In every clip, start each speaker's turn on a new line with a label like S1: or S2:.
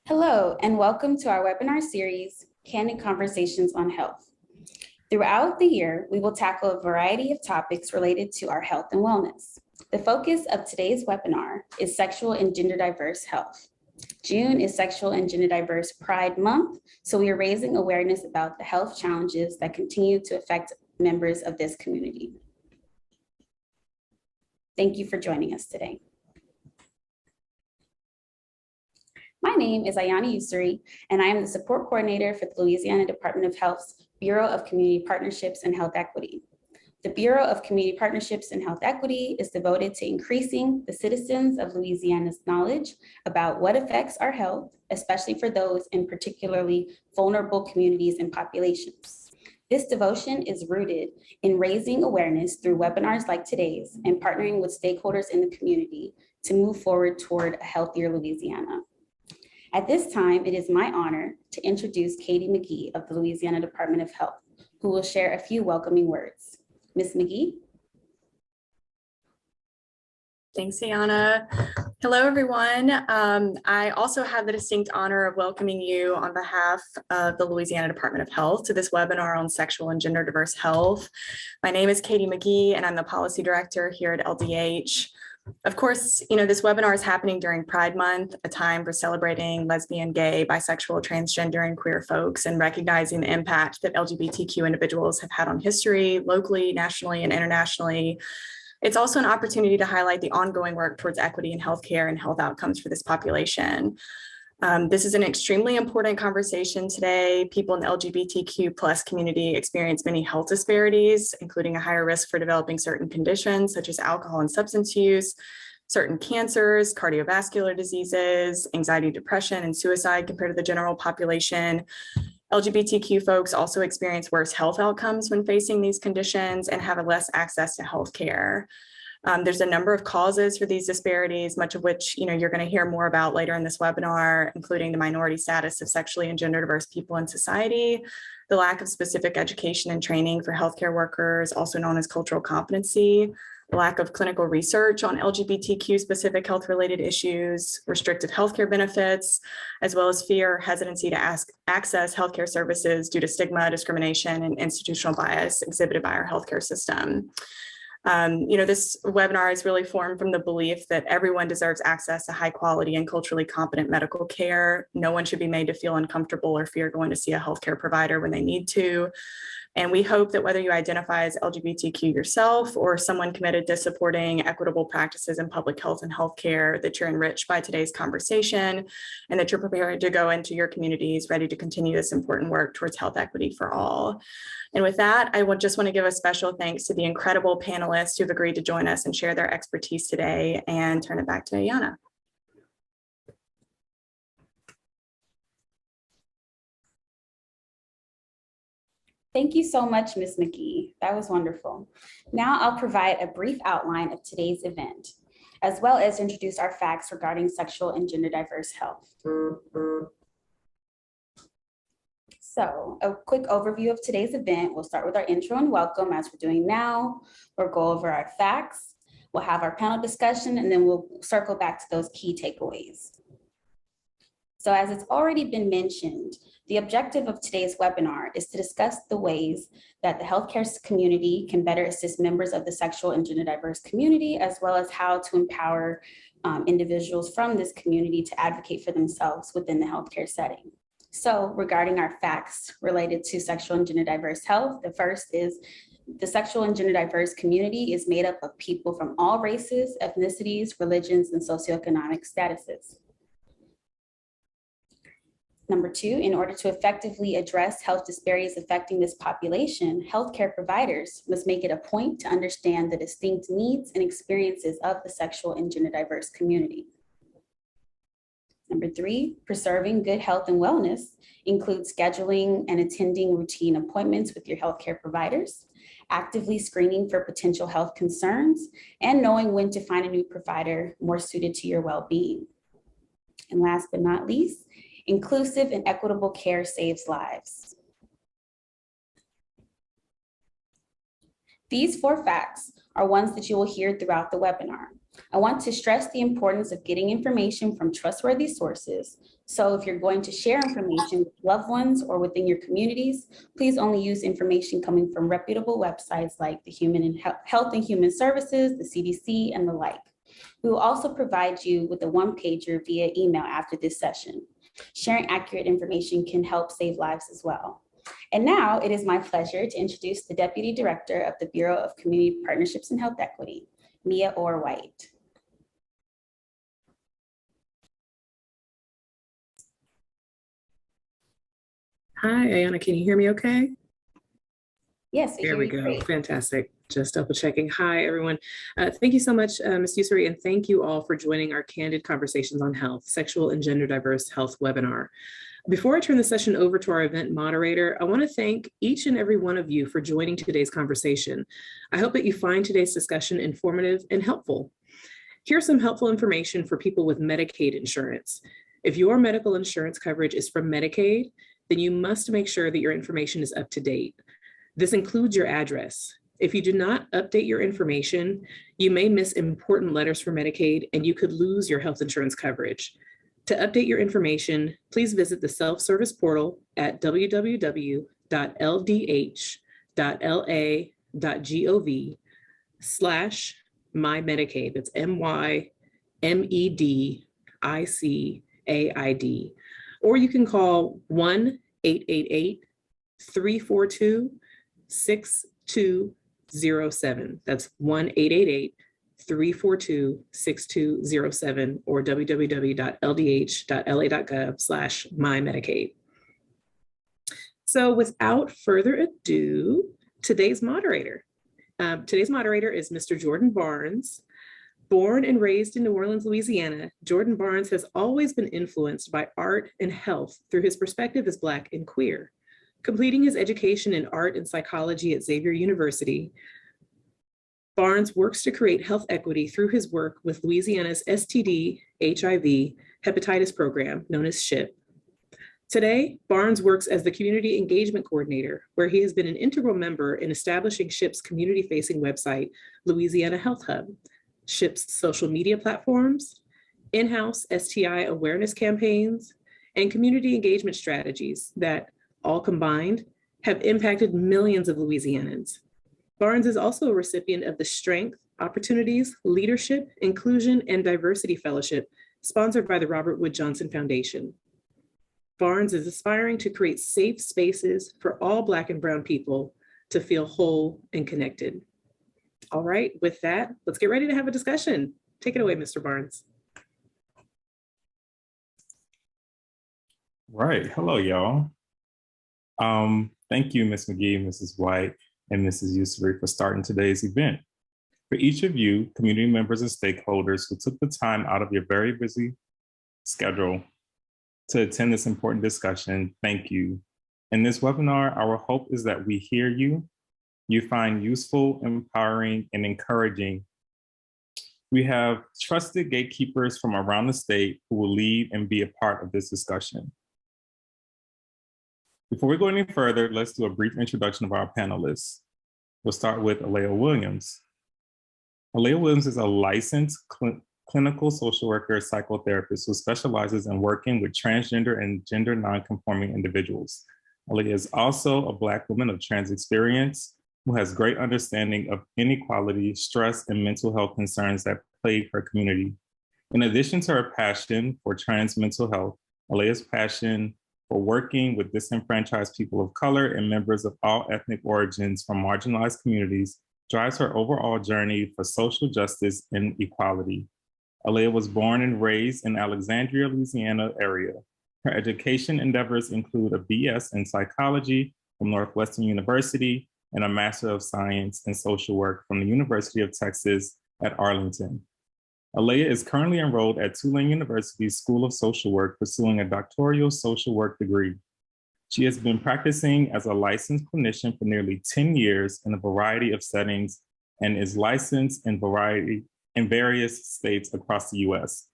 S1: Hello, and welcome to our webinar series, Candid Conversations on Health. Throughout the year, we will tackle a variety of topics related to our health and wellness. The focus of today's webinar is sexual and gender diverse health. June is Sexual and Gender Diverse Pride Month, so we are raising awareness about the health challenges that continue to affect members of this community. Thank you for joining us today. My name is Ayana Usuri, and I am the support coordinator for the Louisiana Department of Health's Bureau of Community Partnerships and Health Equity. The Bureau of Community Partnerships and Health Equity is devoted to increasing the citizens of Louisiana's knowledge about what affects our health, especially for those in particularly vulnerable communities and populations. This devotion is rooted in raising awareness through webinars like today's and partnering with stakeholders in the community to move forward toward a healthier Louisiana. At this time, it is my honor to introduce Katie Mcgee of the Louisiana Department of Health, who will share a few welcoming words. Ms. Mcgee.
S2: Thanks, Ayana. Hello, everyone. I also have the distinct honor of welcoming you on behalf of the Louisiana Department of Health to this webinar on sexual and gender diverse health. My name is Katie Mcgee, and I'm the policy director here at LDH. Of course, this webinar is happening during Pride Month, a time for celebrating lesbian, gay, bisexual, transgender, and queer folks, and recognizing the impact that LGBTQ individuals have had on history, locally, nationally, and internationally. It's also an opportunity to highlight the ongoing work towards equity in healthcare and health outcomes for this population. This is an extremely important conversation today. People in the LGBTQ plus community experience many health disparities, including a higher risk for developing certain conditions such as alcohol and substance use, certain cancers, cardiovascular diseases, anxiety, depression, and suicide compared to the general population. LGBTQ folks also experience worse health outcomes when facing these conditions and have less access to health care. There's a number of causes for these disparities, much of which you're going to hear more about later in this webinar, including the minority status of sexually and gender diverse people in society, the lack of specific education and training for healthcare workers, also known as cultural competency, the lack of clinical research on LGBTQ specific health-related issues, restrictive healthcare benefits, as well as fear or hesitancy to access healthcare services due to stigma, discrimination, and institutional bias exhibited by our healthcare system. This webinar is really formed from the belief that everyone deserves access to high quality and culturally competent medical care. No one should be made to feel uncomfortable or fear going to see a healthcare provider when they need to. And we hope that whether you identify as LGBTQ yourself or someone committed to supporting equitable practices in public health and healthcare, that you're enriched by today's conversation and that you're prepared to go into your communities ready to continue this important work towards health equity for all. And with that, I just want to give a special thanks to the incredible panelists who've agreed to join us and share their expertise today, and turn it back to Ayana.
S1: Thank you so much, Ms. Mcgee. That was wonderful. Now I'll provide a brief outline of today's event, as well as introduce our facts regarding sexual and gender diverse health. So a quick overview of today's event. We'll start with our intro and welcome, as we're doing now. We'll go over our facts. We'll have our panel discussion, and then we'll circle back to those key takeaways. So as it's already been mentioned, the objective of today's webinar is to discuss the ways that the healthcare community can better assist members of the sexual and gender diverse community, as well as how to empower individuals from this community to advocate for themselves within the healthcare setting. So regarding our facts related to sexual and gender diverse health, the first is the sexual and gender diverse community is made up of people from all races, ethnicities, religions, and socioeconomic statuses. Number two, in order to effectively address health disparities affecting this population, healthcare providers must make it a point to understand the distinct needs and experiences of the sexual and gender diverse community. Number three, preserving good health and wellness includes scheduling and attending routine appointments with your healthcare providers, actively screening for potential health concerns, and knowing when to find a new provider more suited to your well-being. And last but not least, inclusive and equitable care saves lives. These 4 facts are ones that you will hear throughout the webinar. I want to stress the importance of getting information from trustworthy sources. So if you're going to share information with loved ones or within your communities, please only use information coming from reputable websites like the Health and Human Services, the CDC, and the like. We will also provide you with a one-pager via email after this session. Sharing accurate information can help save lives as well. And now it is my pleasure to introduce the Deputy Director of the Bureau of Community Partnerships and Health Equity, Mia Orr-White.
S3: Hi, Ayana, can you hear me okay?
S1: Yes,
S3: There we go.
S1: great.
S3: Fantastic. Just double checking. Hi, everyone. Thank you so much, Ms. Usuri, and thank you all for joining our Candid Conversations on Health, Sexual and Gender Diverse Health webinar. Before I turn the session over to our event moderator, I want to thank each and every one of you for joining today's conversation. I hope that you find today's discussion informative and helpful. Here's some helpful information for people with Medicaid insurance. If your medical insurance coverage is from Medicaid, then you must make sure that your information is up to date. This includes your address. If you do not update your information, you may miss important letters from Medicaid and you could lose your health insurance coverage. To update your information, please visit the self-service portal at www.ldh.la.gov/MyMedicaid. That's MyMedicAid. Or you can call 1-888-342-6207. That's 1-888-342-6207 or www.ldh.la.gov/MyMedicaid. So without further ado, today's moderator. Today's moderator is Mr. Jordan Barnes. Born and raised in New Orleans, Louisiana, Jordan Barnes has always been influenced by art and health through his perspective as Black and queer. Completing his education in art and psychology at Xavier University, Barnes works to create health equity through his work with Louisiana's STD, HIV, hepatitis program, known as SHIP. Today, Barnes works as the Community Engagement Coordinator, where he has been an integral member in establishing SHIP's community-facing website, Louisiana Health Hub, SHIP's social media platforms, in-house STI awareness campaigns, and community engagement strategies that, all combined, have impacted millions of Louisianans. Barnes is also a recipient of the Strength, Opportunities, Leadership, Inclusion, and Diversity Fellowship, sponsored by the Robert Wood Johnson Foundation. Barnes is aspiring to create safe spaces for all Black and Brown people to feel whole and connected. All right, with that, let's get ready to have a discussion. Take it away, Mr. Barnes.
S4: Right, hello, y'all. Thank you, Ms. Mcgee, Mrs. White, and Mrs. Usuri for starting today's event. For each of you, community members and stakeholders who took the time out of your very busy schedule to attend this important discussion, thank you. In this webinar, our hope is that we hear you, you find useful, empowering, and encouraging. We have trusted gatekeepers from around the state who will lead and be a part of this discussion. Before we go any further, let's do a brief introduction of our panelists. We'll start with Elea Williams. Elea Williams is a licensed clinical social worker psychotherapist who specializes in working with transgender and gender nonconforming individuals. Elea is also a Black woman of trans experience who has great understanding of inequality, stress, and mental health concerns that plague her community. In addition to her passion for trans mental health, Elea's passion for working with disenfranchised people of color and members of all ethnic origins from marginalized communities drives her overall journey for social justice and equality. Elea was born and raised in Alexandria, Louisiana area. Her education endeavors include a BS in psychology from Northwestern University and a Master of Science in Social Work from the University of Texas at Arlington. Elea is currently enrolled at Tulane University's School of Social Work, pursuing a doctoral social work degree. She has been practicing as a licensed clinician for nearly 10 years in a variety of settings and is licensed in various states across the US.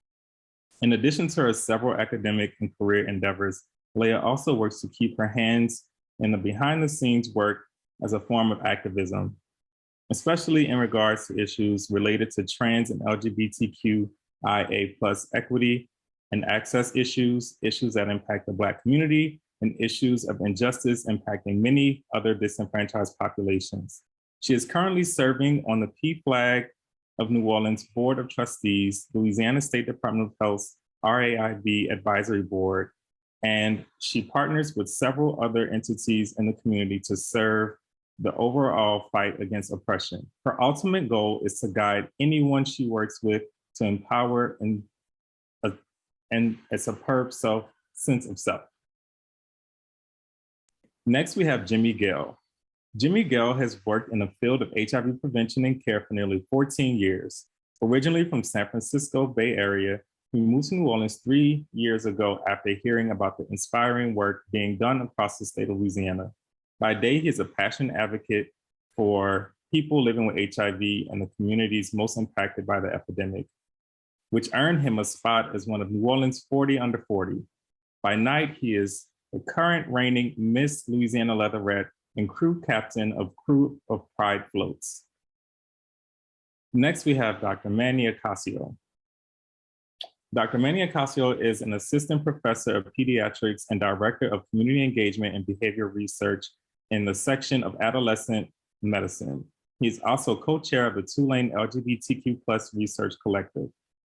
S4: In addition to her several academic and career endeavors, Elea also works to keep her hands in the behind the scenes work as a form of activism. especially in regards to issues related to trans and LGBTQIA+ equity and access issues, issues that impact the Black community, and issues of injustice impacting many other disenfranchised populations. She is currently serving on the PFLAG of New Orleans Board of Trustees, Louisiana State Department of Health's RAIB Advisory Board, and she partners with several other entities in the community to serve the overall fight against oppression. Her ultimate goal is to guide anyone she works with to empower and a superb sense of self. Next, we have Jimmy Gill. Jimmy Gill has worked in the field of HIV prevention and care for nearly 14 years. Originally from San Francisco Bay Area, he moved to New Orleans 3 years ago after hearing about the inspiring work being done across the state of Louisiana. By day, he is a passionate advocate for people living with HIV and the communities most impacted by the epidemic, which earned him a spot as one of New Orleans 40 under 40. By night, he is the current reigning Miss Louisiana Leatherette and crew captain of Crew of Pride Floats. Next, we have Dr. Manny Ocasio. Dr. Manny Ocasio is an assistant professor of pediatrics and director of community engagement and behavior research in the section of adolescent medicine. He's also co-chair of the Tulane LGBTQ+ Research Collective.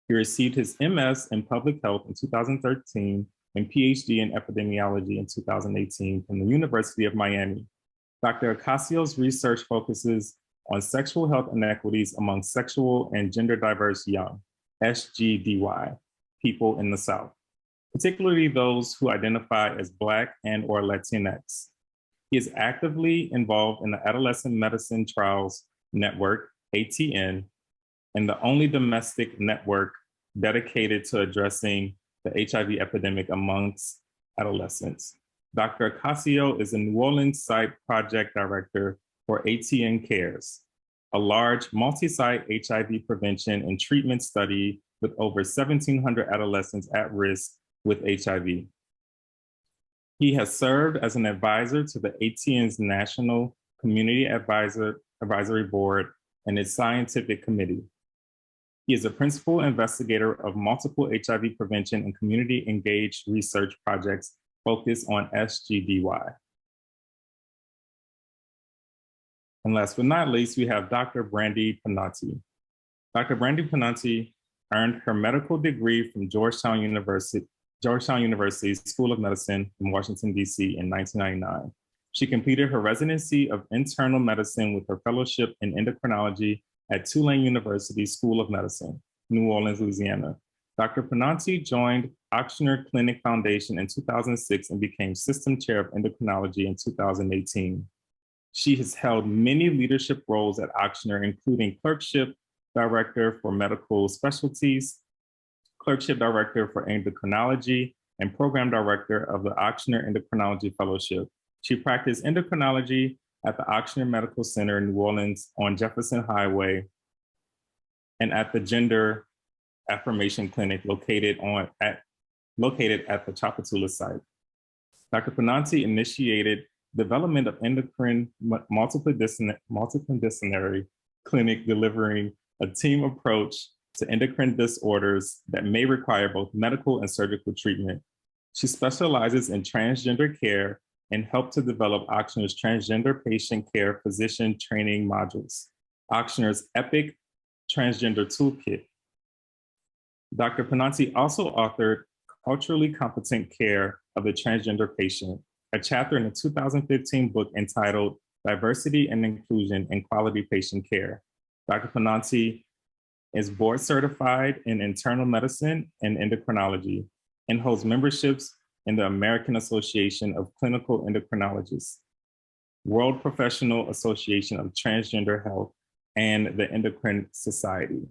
S4: He received his MS in public health in 2013 and PhD in epidemiology in 2018 from the University of Miami. Dr. Ocasio's research focuses on sexual health inequities among sexual and gender diverse young, SGDY, people in the South, particularly those who identify as Black and or Latinx. He is actively involved in the Adolescent Medicine Trials Network, ATN, and the only domestic network dedicated to addressing the HIV epidemic amongst adolescents. Dr. Ocasio is a New Orleans site project director for ATN Cares, a large multi-site HIV prevention and treatment study with over 1,700 adolescents at risk with HIV. He has served as an advisor to the ATN's National Community Advisory Board and its scientific committee. He is a principal investigator of multiple HIV prevention and community engaged research projects focused on SGDY. And last but not least, we have Dr. Brandie Pannazi. Dr. Brandie Pannazi earned her medical degree from Georgetown University School of Medicine in Washington, D.C. in 1999. She completed her residency of internal medicine with her fellowship in endocrinology at Tulane University School of Medicine, New Orleans, Louisiana. Dr. Pannazi joined Ochsner Clinic Foundation in 2006 and became system chair of endocrinology in 2018. She has held many leadership roles at Ochsner, including clerkship director for medical specialties, clerkship director for endocrinology, and program director of the Ochsner Endocrinology Fellowship. She practiced endocrinology at the Ochsner Medical Center in New Orleans on Jefferson Highway and at the Gender Affirmation Clinic located at the Chapatula site. Dr. Pannazi initiated development of endocrine multidisciplinary clinic delivering a team approach to endocrine disorders that may require both medical and surgical treatment. She specializes in transgender care and helped to develop Ochsner's transgender patient care physician training modules, Ochsner's EPIC Transgender Toolkit. Dr. Pannazi also authored Culturally Competent Care of the Transgender Patient, a chapter in a 2015 book entitled Diversity and Inclusion in Quality Patient Care. Dr. Pannazi is board certified in internal medicine and endocrinology and holds memberships in the American Association of Clinical Endocrinologists, World Professional Association of Transgender Health, and the Endocrine Society.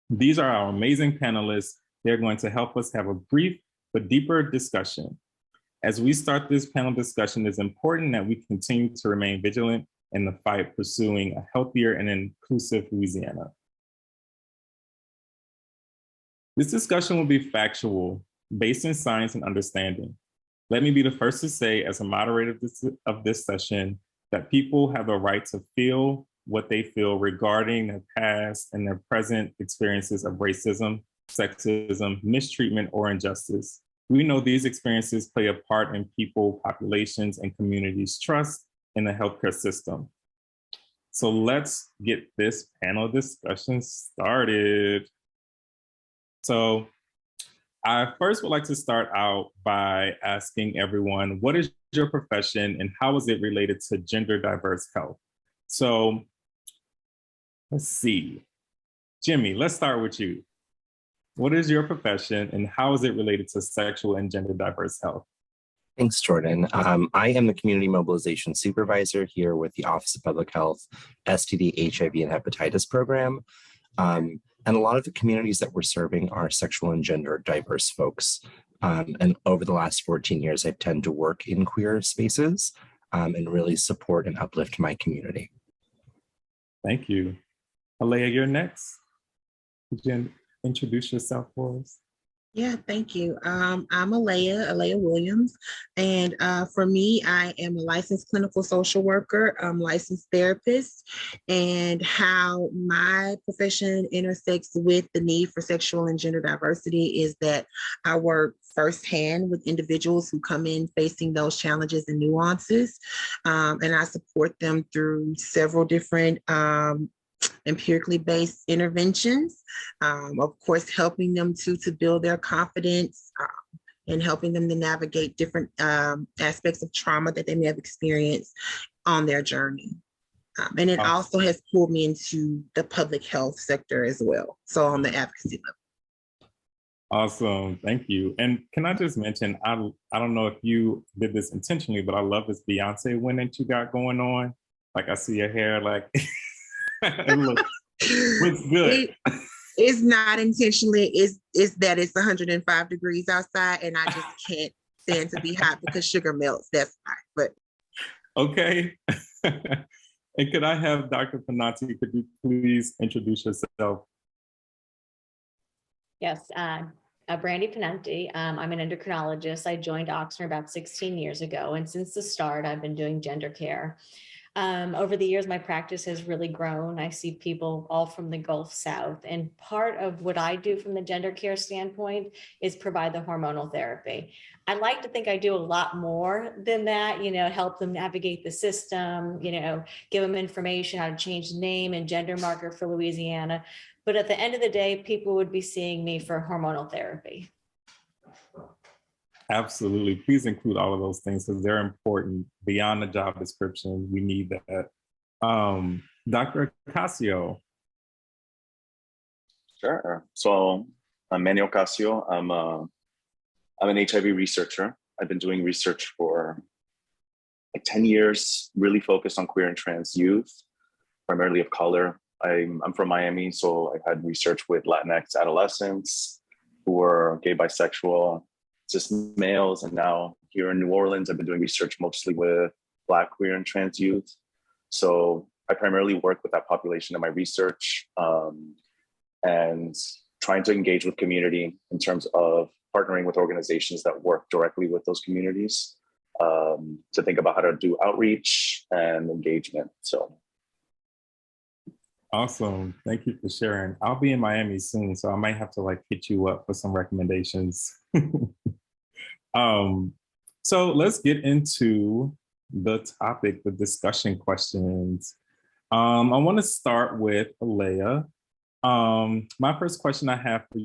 S4: These are our amazing panelists. They're going to help us have a brief but deeper discussion. As we start this panel discussion, it's important that we continue to remain vigilant in the fight pursuing a healthier and inclusive Louisiana. This discussion will be factual, based in science and understanding. Let me be the first to say, as a moderator of this session, that people have the right to feel, what they feel regarding their past and their present experiences of racism, sexism, mistreatment, or injustice. We know these experiences play a part in people, populations, and communities' trust in the healthcare system. So let's get this panel discussion started. So I first would like to start out by asking everyone, what is your profession and how is it related to gender diverse health? So let's see. Jimmy, let's start with you. What is your profession and how is it related to sexual and gender diverse health?
S5: Thanks, Jordan. I am the Community Mobilization Supervisor here with the Office of Public Health, STD, HIV, and Hepatitis Program. And a lot of the communities that we're serving are sexual and gender diverse folks. And over the last 14 years, I tend to work in queer spaces and really support and uplift my community.
S4: Thank you. Elea, you're next. Could you introduce yourself for us?
S6: Yeah, thank you. I'm Elea Williams, and for me, I am a licensed clinical social worker, licensed therapist, and how my profession intersects with the need for sexual and gender diversity is that I work firsthand with individuals who come in facing those challenges and nuances, and I support them through several different empirically based interventions, of course, helping them to build their confidence and helping them to navigate different aspects of trauma that they may have experienced on their journey. And it also has pulled me into the public health sector as well, so on the advocacy level.
S4: Awesome, thank you. And can I just mention, I don't know if you did this intentionally, but I love this Beyonce win that you got going on. Like I see your hair like, it looks good.
S6: It's not intentionally, it's that it's 105 degrees outside and I just can't stand to be hot because sugar melts, that's fine, but.
S4: Okay. And could I have Dr. Pannazi, could you please introduce yourself?
S7: Yes, Brandie Pannazi. I'm an endocrinologist. I joined Oxford about 16 years ago, and since the start, I've been doing gender care. Over the years, my practice has really grown. I see people all from the Gulf South, and part of what I do from the gender care standpoint is provide the hormonal therapy. I like to think I do a lot more than that, help them navigate the system, give them information how to change the name and gender marker for Louisiana. But at the end of the day, people would be seeing me for hormonal therapy.
S4: Absolutely. Please include all of those things because they're important beyond the job description. We need that. Dr. Ocasio.
S8: Sure. So I'm Manny Ocasio. I'm an HIV researcher. I've been doing research for like 10 years, really focused on queer and trans youth, primarily of color. I'm from Miami, so I've had research with Latinx adolescents who were gay, bisexual, cis males, and now here in New Orleans, I've been doing research mostly with Black, queer, and trans youth. So I primarily work with that population in my research and trying to engage with community in terms of partnering with organizations that work directly with those communities to think about how to do outreach and engagement. So.
S4: Awesome. Thank you for sharing. I'll be in Miami soon, so I might have to hit you up for some recommendations. So let's get into the topic, the discussion questions. I want to start with Elea. My first question I have for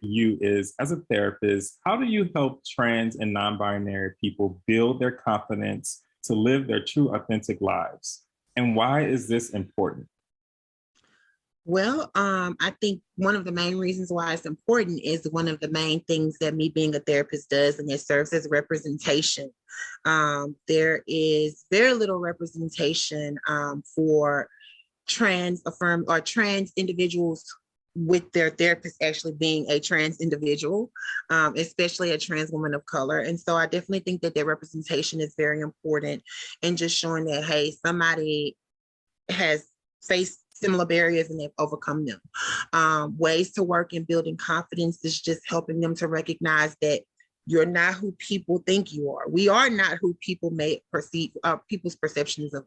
S4: you is, as a therapist, how do you help trans and non-binary people build their confidence to live their true, authentic lives? And why is this important?
S6: Well, I think one of the main reasons why it's important is one of the main things that me being a therapist does, and it serves as representation. There is very little representation for trans individuals with their therapist actually being a trans individual, especially a trans woman of color. And so I definitely think that their representation is very important, and just showing that, hey, somebody has faced similar barriers and they've overcome them. Ways to work in building confidence is just helping them to recognize that you're not who people think you are. We are not who people may perceive, people's perceptions of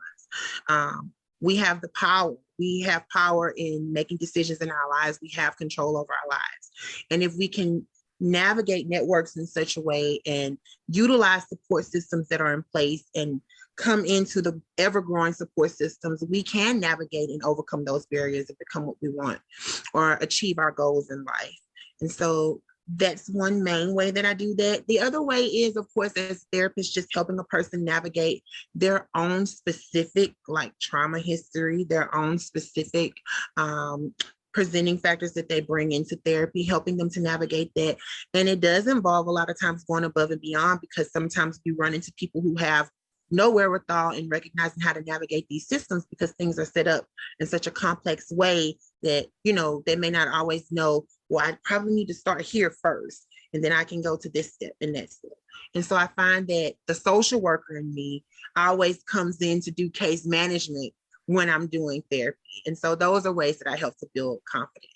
S6: us. we have the power. We have power in making decisions in our lives. We have control over our lives. And if we can navigate networks in such a way and utilize support systems that are in place and come into the ever-growing support systems, we can navigate and overcome those barriers and become what we want or achieve our goals in life. And so that's one main way that I do that. The other way is, of course, as therapists, just helping a person navigate their own specific like trauma history, their own specific presenting factors that they bring into therapy, helping them to navigate that. And it does involve a lot of times going above and beyond, because sometimes we run into people who have no wherewithal in recognizing how to navigate these systems, because things are set up in such a complex way that, you know, they may not always know, well, I probably need to start here first, and then I can go to this step and that step. And so I find that the social worker in me always comes in to do case management when I'm doing therapy. And so those are ways that I help to build confidence.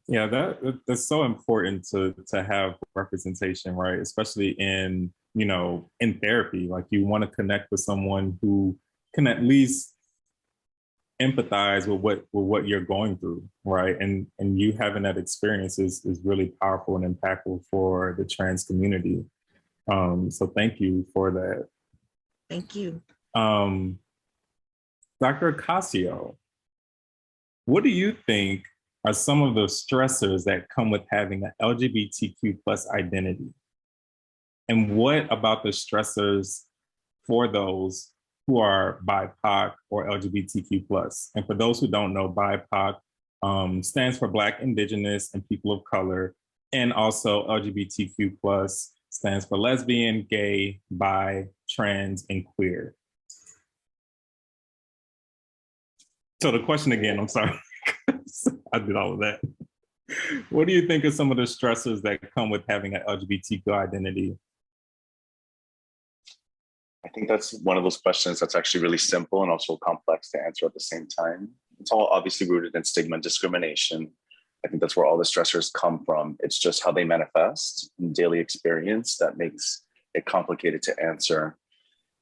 S4: Yeah, that's so important to have representation, right? Especially in, you know, in therapy. Like, you want to connect with someone who can at least empathize with what you're going through, right? And you having that experience is really powerful and impactful for the trans community. So thank you for that.
S6: Thank you.
S4: Dr. Ocasio, what do you think are some of the stressors that come with having an LGBTQ plus identity? And what about the stressors for those who are BIPOC or LGBTQ plus? And for those who don't know, BIPOC stands for Black, Indigenous, and People of Color. And also LGBTQ plus stands for lesbian, gay, bi, trans, and queer. So the question again, I'm sorry, I did all of that. What do you think are some of the stressors that come with having an LGBTQ identity?
S8: I think that's one of those questions that's actually really simple and also complex to answer at the same time. It's all obviously rooted in stigma and discrimination. I think that's where all the stressors come from. It's just how they manifest in daily experience that makes it complicated to answer.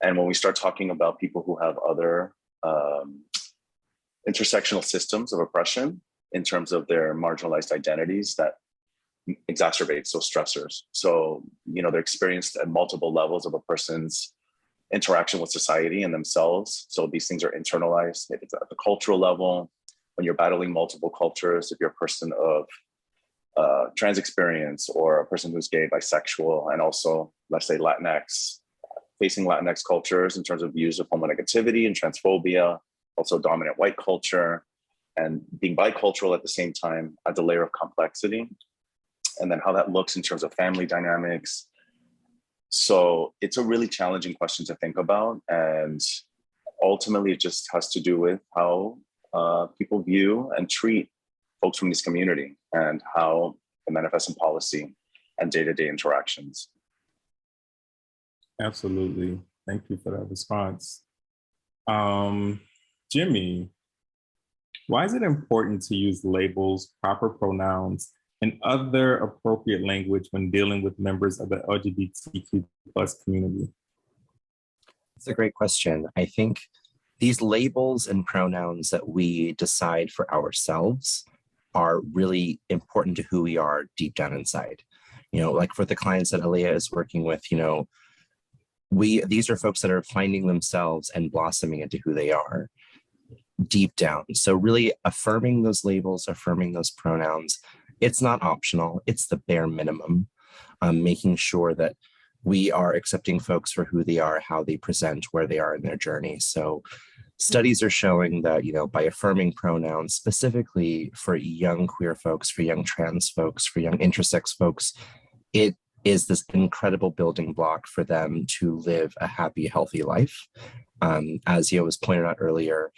S8: And when we start talking about people who have other intersectional systems of oppression in terms of their marginalized identities, that exacerbates those stressors. So, you know, they're experienced at multiple levels of a person's interaction with society and themselves. So these things are internalized. Maybe it's at the cultural level, when you're battling multiple cultures, if you're a person of trans experience or a person who's gay, bisexual, and also, let's say, Latinx, facing Latinx cultures in terms of views of homonegativity and transphobia, also dominant white culture, and being bicultural at the same time adds a layer of complexity. And then how that looks in terms of family dynamics. So it's a really challenging question to think about. And ultimately, it just has to do with how people view and treat folks from this community and how it manifests in policy and day-to-day interactions.
S4: Absolutely. Thank you for that response. Jimmy, why is it important to use labels, proper pronouns, and other appropriate language when dealing with members of the LGBTQ plus community?
S5: It's a great question. I think these labels and pronouns that we decide for ourselves are really important to who we are deep down inside. You know, like for the clients that Elea is working with, you know, these are folks that are finding themselves and blossoming into who they are deep down. So really affirming those labels, affirming those pronouns, it's not optional, it's the bare minimum. Making sure that we are accepting folks for who they are, how they present, where they are in their journey. So studies are showing that, you know, by affirming pronouns, specifically for young queer folks, for young trans folks, for young intersex folks, it is this incredible building block for them to live a happy, healthy life. As Yo was pointed out earlier,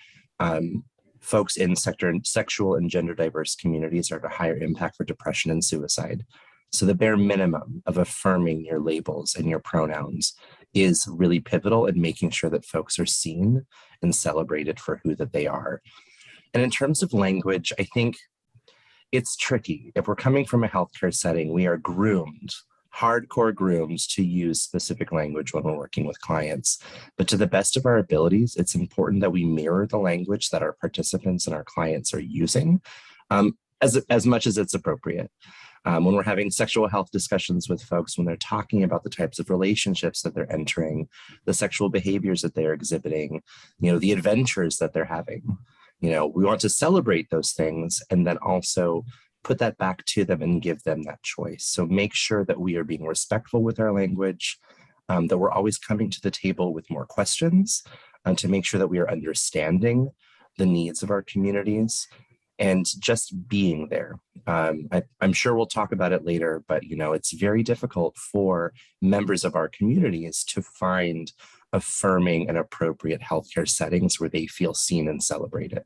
S5: folks in sexual and gender diverse communities are at a higher impact for depression and suicide. So the bare minimum of affirming your labels and your pronouns is really pivotal in making sure that folks are seen and celebrated for who that they are. And in terms of language, I think it's tricky. If we're coming from a healthcare setting, we are groomed hardcore grooms to use specific language when we're working with clients. But to the best of our abilities, it's important that we mirror the language that our participants and our clients are using as much as it's appropriate. When we're having sexual health discussions with folks, when they're talking about the types of relationships that they're entering, the sexual behaviors that they're exhibiting, the adventures that they're having, we want to celebrate those things and then also put that back to them and give them that choice. So make sure that we are being respectful with our language, that we're always coming to the table with more questions, to make sure that we are understanding the needs of our communities and just being there. I'm sure we'll talk about it later, but it's very difficult for members of our communities to find affirming and appropriate healthcare settings where they feel seen and celebrated.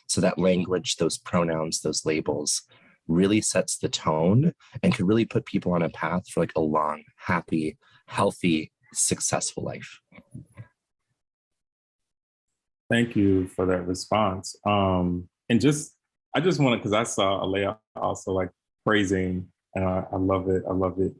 S5: So that language, those pronouns, those labels really sets the tone and could really put people on a path for like a long, happy, healthy, successful life.
S4: Thank you for that response. I just wanted, because I saw Elea also like praising, and I love it. I love it.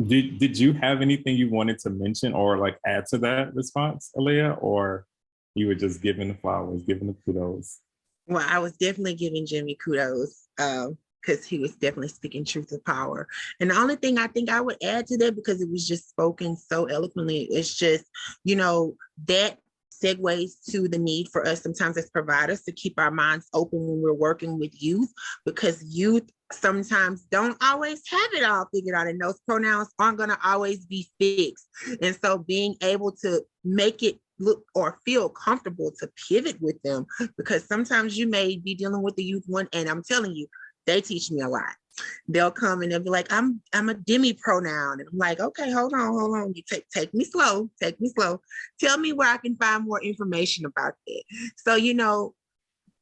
S4: Did you have anything you wanted to mention or like add to that response, Elea, or you were just giving the flowers, giving the kudos?
S6: Well, I was definitely giving Jimmy kudos because he was definitely speaking truth to power. And the only thing I think I would add to that, because it was just spoken so eloquently, it's just, that segues to the need for us sometimes as providers to keep our minds open when we're working with youth, because youth sometimes don't always have it all figured out and those pronouns aren't going to always be fixed. And so being able to make it look or feel comfortable to pivot with them, because sometimes you may be dealing with the youth one, and I'm telling you, they teach me a lot. They'll come and they'll be like, I'm a demi pronoun. And I'm like, okay, hold on. You take me slow. Tell me where I can find more information about that. So,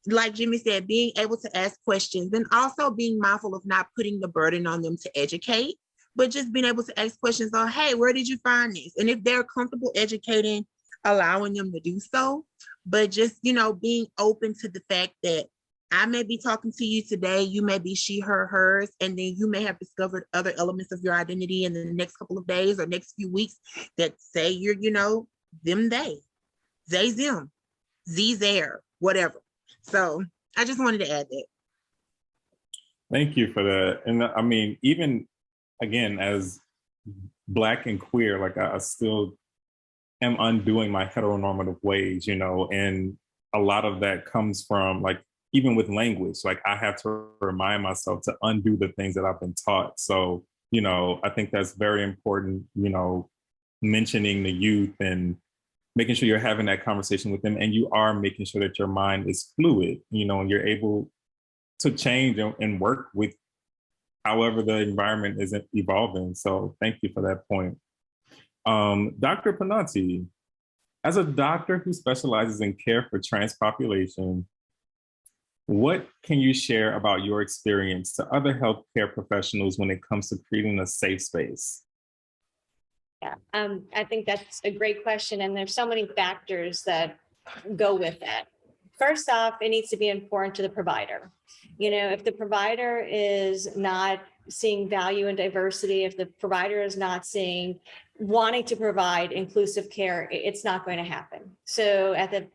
S6: like Jimmy said, being able to ask questions and also being mindful of not putting the burden on them to educate, but just being able to ask questions on, hey, where did you find this? And if they're comfortable educating, allowing them to do so, but just, being open to the fact that I may be talking to you today, you may be she, her, hers, and then you may have discovered other elements of your identity in the next couple of days or next few weeks that say you're, them, they, them, z, there, whatever. So I just wanted to add that.
S4: Thank you for that. And I mean, even again, as Black and queer, like I still am undoing my heteronormative ways, and a lot of that comes from like, even with language, like I have to remind myself to undo the things that I've been taught. So, I think that's very important, mentioning the youth and making sure you're having that conversation with them, and you are making sure that your mind is fluid, and you're able to change and work with however the environment is evolving. So thank you for that point. Dr. Pannazi, as a doctor who specializes in care for trans population, what can you share about your experience to other healthcare professionals when it comes to creating a safe space?
S7: Yeah, I think that's a great question. And there's so many factors that go with that. First off, it needs to be important to the provider. If the provider is not seeing value in diversity, if the provider is not wanting to provide inclusive care, it's not going to happen. So at the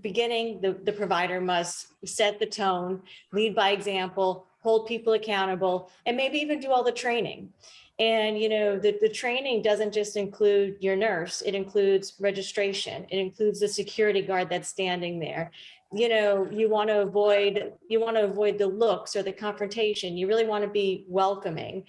S7: beginning, the provider must set the tone, lead by example, hold people accountable, and maybe even do all the training. And, the training doesn't just include your nurse, it includes registration, it includes the security guard that's standing there. You want to avoid the looks or the confrontation. You really want to be welcoming.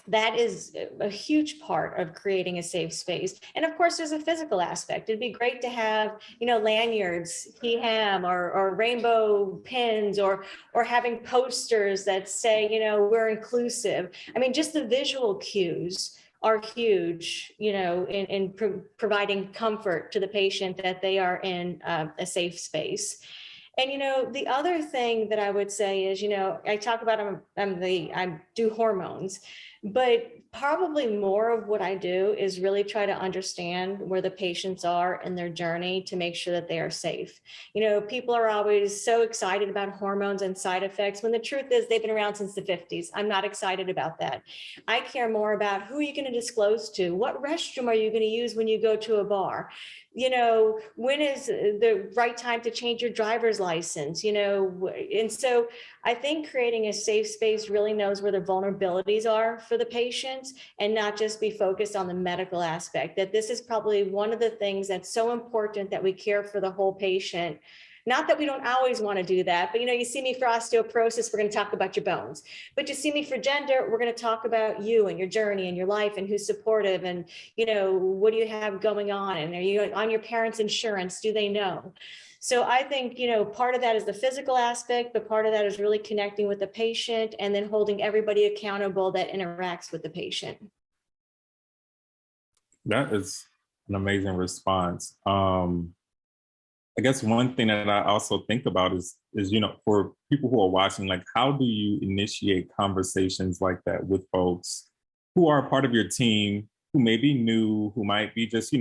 S7: That is a huge part of creating a safe space. And of course, there's a physical aspect. It'd be great to have, lanyards, he, him, or rainbow pins, or having posters that say, we're inclusive. I mean, just the visual cues are huge, in providing comfort to the patient that they are in a safe space. And, the other thing that I would say is, I talk about I do hormones, but probably more of what I do is really try to understand where the patients are in their journey to make sure that they are safe. People are always so excited about hormones and side effects when the truth is they've been around since the 50s. I'm not excited about that. I care more about who are you going to disclose to? What restroom are you going to use when you go to a bar? When is the right time to change your driver's license? And so I think creating a safe space really knows where the vulnerabilities are for the patients and not just be focused on the medical aspect, that this is probably one of the things that's so important that we care for the whole patient. Not that we don't always want to do that, but you see me for osteoporosis, we're going to talk about your bones. But you see me for gender, we're going to talk about you and your journey and your life and who's supportive and what do you have going on, and are you on your parents' insurance? Do they know? So I think part of that is the physical aspect, but part of that is really connecting with the patient and then holding everybody accountable that interacts with the patient.
S4: That is an amazing response. I guess one thing that I also think about is for people who are watching, like, how do you initiate conversations like that with folks who are a part of your team, who may be new, who might be just,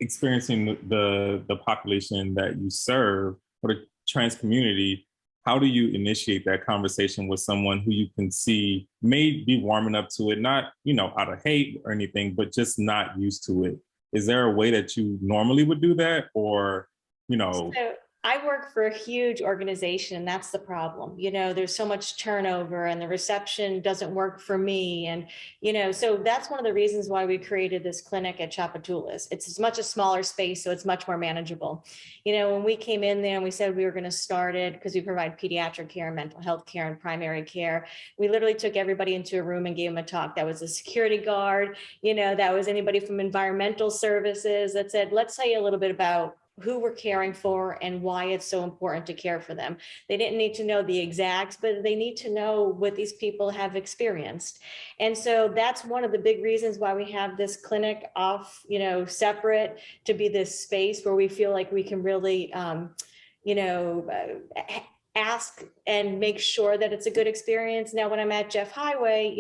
S4: experiencing the population that you serve, or the trans community? How do you initiate that conversation with someone who you can see may be warming up to it, not, out of hate or anything, but just not used to it? Is there a way that you normally would do that, or,
S7: So I work for a huge organization, and that's the problem. There's so much turnover and the reception doesn't work for me. And, so that's one of the reasons why we created this clinic at Tchoupitoulas. It's much a smaller space, so it's much more manageable. When we came in there and we said we were going to start it because we provide pediatric care, mental health care, and primary care, we literally took everybody into a room and gave them a talk. That was a security guard, that was anybody from environmental services that said, let's tell you a little bit about who we're caring for and why it's so important to care for them. They didn't need to know the exacts, but they need to know what these people have experienced. And so that's one of the big reasons why we have this clinic off, separate, to be this space where we feel like we can really, ask and make sure that it's a good experience. Now, when I'm at Jeff Highway,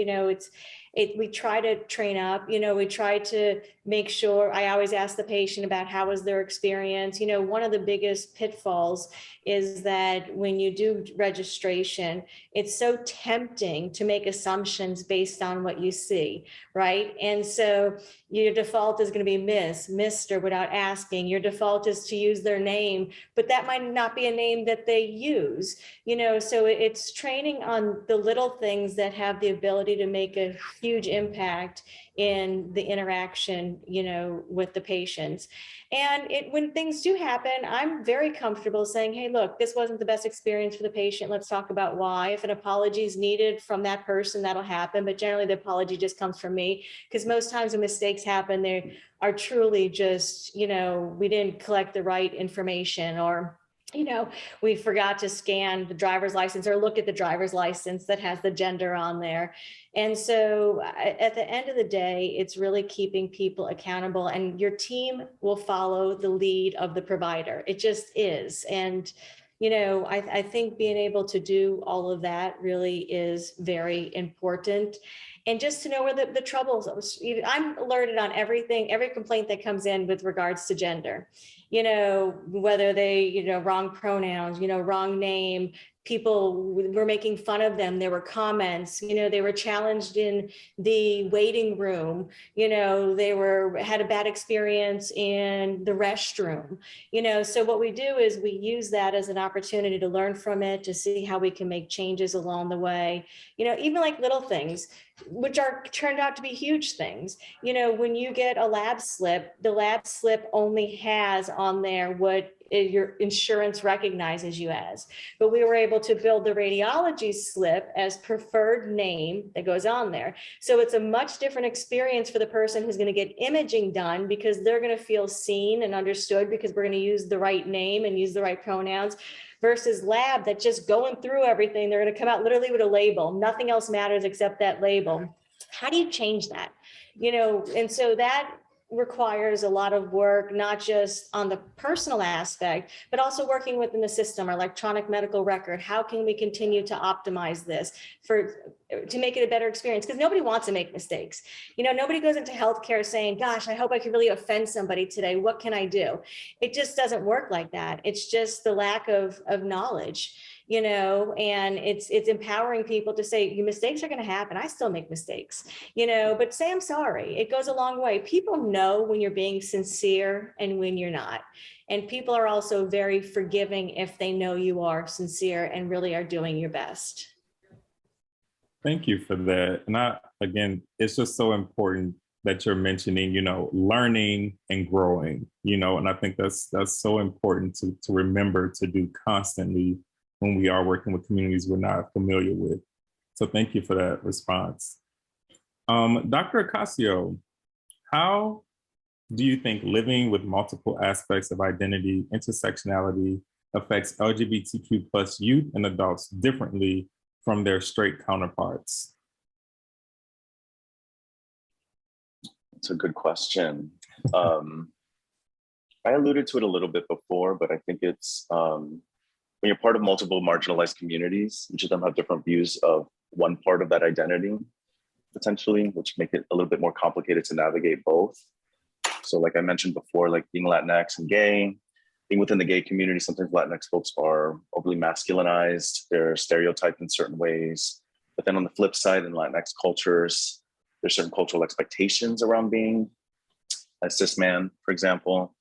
S7: we try to train up, we try to make sure. I always ask the patient about how was their experience. One of the biggest pitfalls is that when you do registration, it's so tempting to make assumptions based on what you see, right? And so your default is going to be Miss, Mr. without asking. Your default is to use their name, but that might not be a name that they use, so it's training on the little things that have the ability to make a huge impact in the interaction, with the patients. And when things do happen, I'm very comfortable saying, hey, look, this wasn't the best experience for the patient. Let's talk about why. If an apology is needed from that person, that'll happen. But generally the apology just comes from me, because most times when mistakes happen, they are truly just, we didn't collect the right information, or we forgot to scan the driver's license or look at the driver's license that has the gender on there. And so at the end of the day, it's really keeping people accountable, and your team will follow the lead of the provider. It just is. And, I think being able to do all of that really is very important. And just to know where the troubles are. I'm alerted on everything, every complaint that comes in with regards to gender, whether they, wrong pronouns, wrong name, people were making fun of them. There were comments, they were challenged in the waiting room, they had a bad experience in the restroom, so what we do is we use that as an opportunity to learn from it, to see how we can make changes along the way, even like little things, which turned out to be huge things. When you get a lab slip, the lab slip only has on there what your insurance recognizes you as. But we were able to build the radiology slip as preferred name that goes on there. So it's a much different experience for the person who's going to get imaging done, because they're going to feel seen and understood, because we're going to use the right name and use the right pronouns, versus lab that just going through everything. They're going to come out literally with a label. Nothing else matters except that label. How do you change that? And so that requires a lot of work, not just on the personal aspect, but also working within the system, our electronic medical record. How can we continue to optimize this to make it a better experience? Because nobody wants to make mistakes. You know, nobody goes into healthcare saying, gosh, I hope I could really offend somebody today. What can I do? It just doesn't work like that. It's just the lack of knowledge, you know, and it's empowering people to say, your mistakes are going to happen. I still make mistakes, you know, but say, I'm sorry. It goes a long way. People know when you're being sincere and when you're not. And people are also very forgiving if they know you are sincere and really are doing your best.
S4: Thank you for that. And again, it's just so important that you're mentioning, you know, learning and growing, you know, and I think that's so important to remember to do constantly when we are working with communities we're not familiar with. So thank you for that response. Dr. Ocasio, how do you think living with multiple aspects of identity, intersectionality affects LGBTQ plus youth and adults differently from their straight counterparts?
S8: It's a good question. I alluded to it a little bit before, but I think it's when you're part of multiple marginalized communities, each of them have different views of one part of that identity, potentially, which make it a little bit more complicated to navigate both. So like I mentioned before, like being Latinx and gay, being within the gay community, sometimes Latinx folks are overly masculinized, they're stereotyped in certain ways. But then on the flip side, in Latinx cultures, there's certain cultural expectations around being a cis man, for example.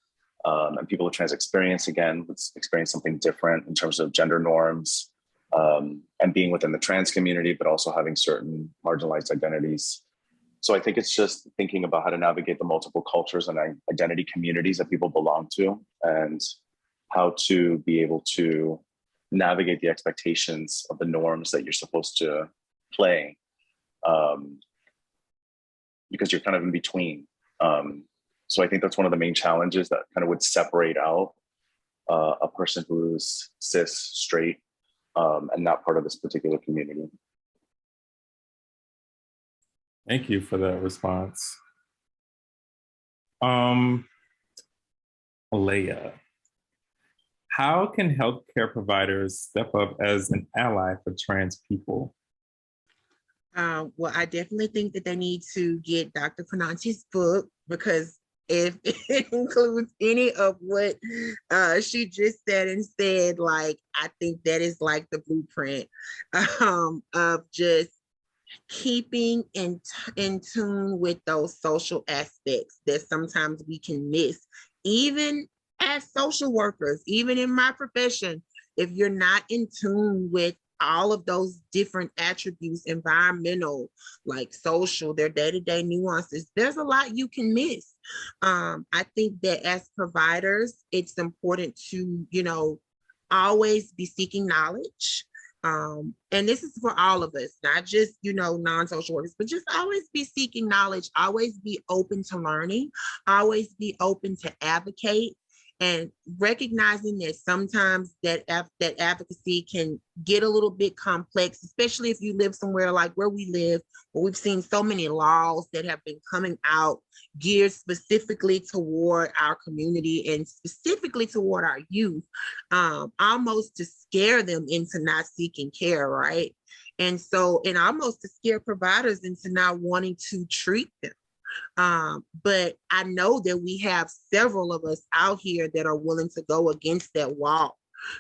S8: And people with trans experience something different in terms of gender norms, and being within the trans community, but also having certain marginalized identities. So I think it's just thinking about how to navigate the multiple cultures and identity communities that people belong to, and how to be able to navigate the expectations of the norms that you're supposed to play, because you're kind of in between. So I think that's one of the main challenges that kind of would separate out a person who's cis, straight, and not part of this particular community.
S4: Thank you for that response. Elea, how can healthcare providers step up as an ally for trans people?
S6: Well, I definitely think that they need to get Dr. Pannazi's book, because if it includes any of what she just said and said, like, I think that is like the blueprint of just keeping in tune with those social aspects that sometimes we can miss, even as social workers, even in my profession. If you're not in tune with all of those different attributes, environmental, like social, their day-to-day nuances, there's a lot you can miss. I think that as providers, it's important to, you know, always be seeking knowledge. And this is for all of us, not just, you know, non-social workers, but just always be seeking knowledge, always be open to learning, always be open to advocate, and recognizing that sometimes that advocacy can get a little bit complex, especially if you live somewhere like where we live, where we've seen so many laws that have been coming out geared specifically toward our community and specifically toward our youth, almost to scare them into not seeking care, right? And almost to scare providers into not wanting to treat them. But I know that we have several of us out here that are willing to go against that wall.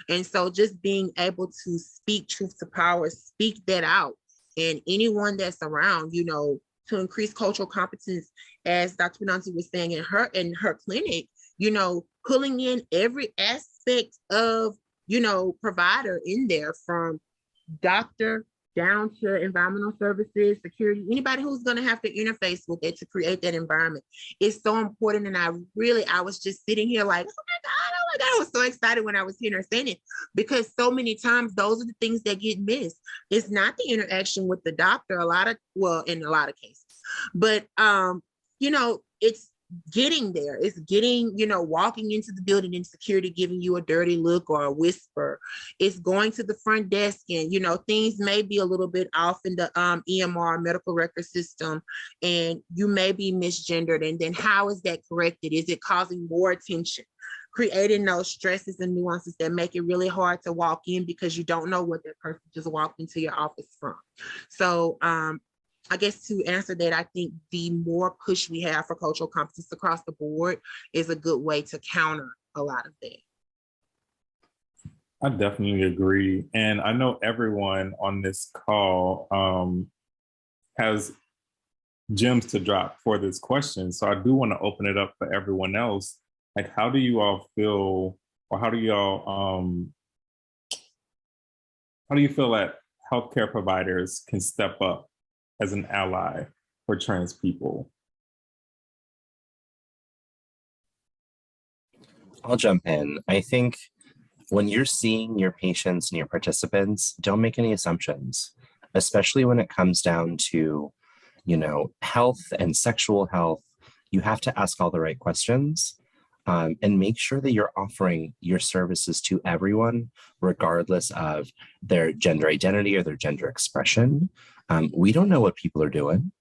S6: And so just being able to speak truth to power, speak that out, and anyone that's around, you know, to increase cultural competence, as Dr. Pannazi was saying in her clinic, you know, pulling in every aspect of, you know, provider in there, from doctor down to environmental services, security, anybody who's going to have to interface with it to create that environment is so important. And I was just sitting here like, oh my God, I was so excited when I was hearing her saying it, because so many times those are the things that get missed. It's not the interaction with the doctor, in a lot of cases, but you know, it's getting there. It's getting, walking into the building and security giving you a dirty look or a whisper. It's going to the front desk and, things may be a little bit off in the EMR medical record system and you may be misgendered. And then how is that corrected? Is it causing more attention? Creating those stresses and nuances that make it really hard to walk in because you don't know what that person just walked into your office from. So I guess to answer that, I think the more push we have for cultural competence across the board is a good way to counter a lot of that.
S4: I definitely agree. And I know everyone on this call has gems to drop for this question. So I do want to open it up for everyone else. Like, how do you all feel, or how do you feel that healthcare providers can step up as an ally for trans people?
S5: I'll jump in. I think when you're seeing your patients and your participants, don't make any assumptions, especially when it comes down to, health and sexual health. You have to ask all the right questions and make sure that you're offering your services to everyone, regardless of their gender identity or their gender expression. We don't know what people are doing,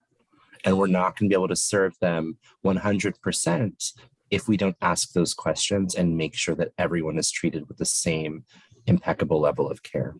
S5: and we're not going to be able to serve them 100% if we don't ask those questions and make sure that everyone is treated with the same impeccable level of care.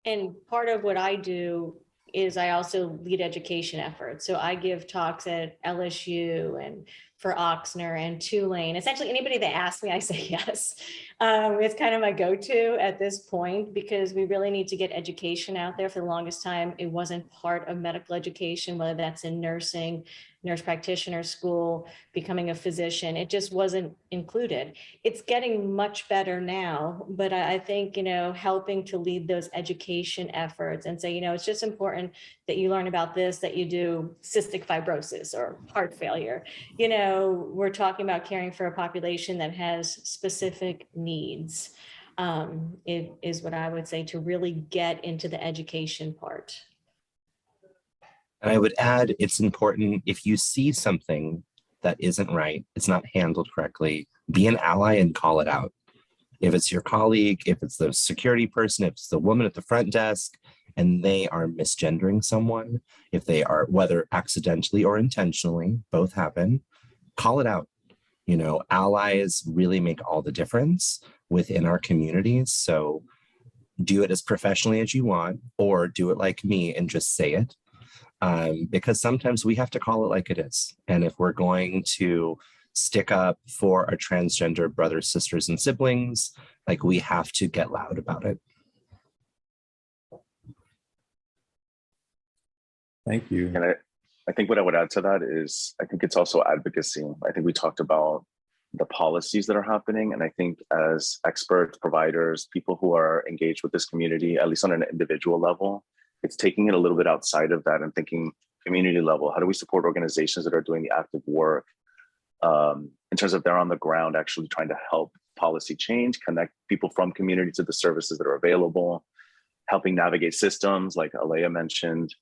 S7: And part of what I do is I also lead education efforts. So I give talks at LSU and for Oxnard and Tulane. Essentially anybody that asks me, I say yes. It's kind of my go-to at this point because we really need to get education out there. For the longest time, it wasn't part of medical education, whether that's in nursing, nurse practitioner school, becoming a physician. It just wasn't included. It's getting much better now, but I think, helping to lead those education efforts and say, it's just important that you learn about this, that you do cystic fibrosis or heart failure. We're talking about caring for a population that has specific needs. It is what I would say to really get into the education part.
S5: And I would add, it's important if you see something that isn't right, it's not handled correctly, be an ally and call it out. If it's your colleague, if it's the security person, if it's the woman at the front desk, and they are misgendering someone, if they are, whether accidentally or intentionally, both happen, call it out. Allies really make all the difference within our communities. So do it as professionally as you want, or do it like me and just say it. Because sometimes we have to call it like it is. And if we're going to stick up for our transgender brothers, sisters, and siblings, we have to get loud about it.
S4: Thank you.
S8: And I think what I would add to that is, I think it's also advocacy. I think we talked about the policies that are happening. And I think as experts, providers, people who are engaged with this community, at least on an individual level, it's taking it a little bit outside of that and thinking community level. How do we support organizations that are doing the active work in terms of they're on the ground actually trying to help policy change, connect people from community to the services that are available, helping navigate systems like Elea mentioned,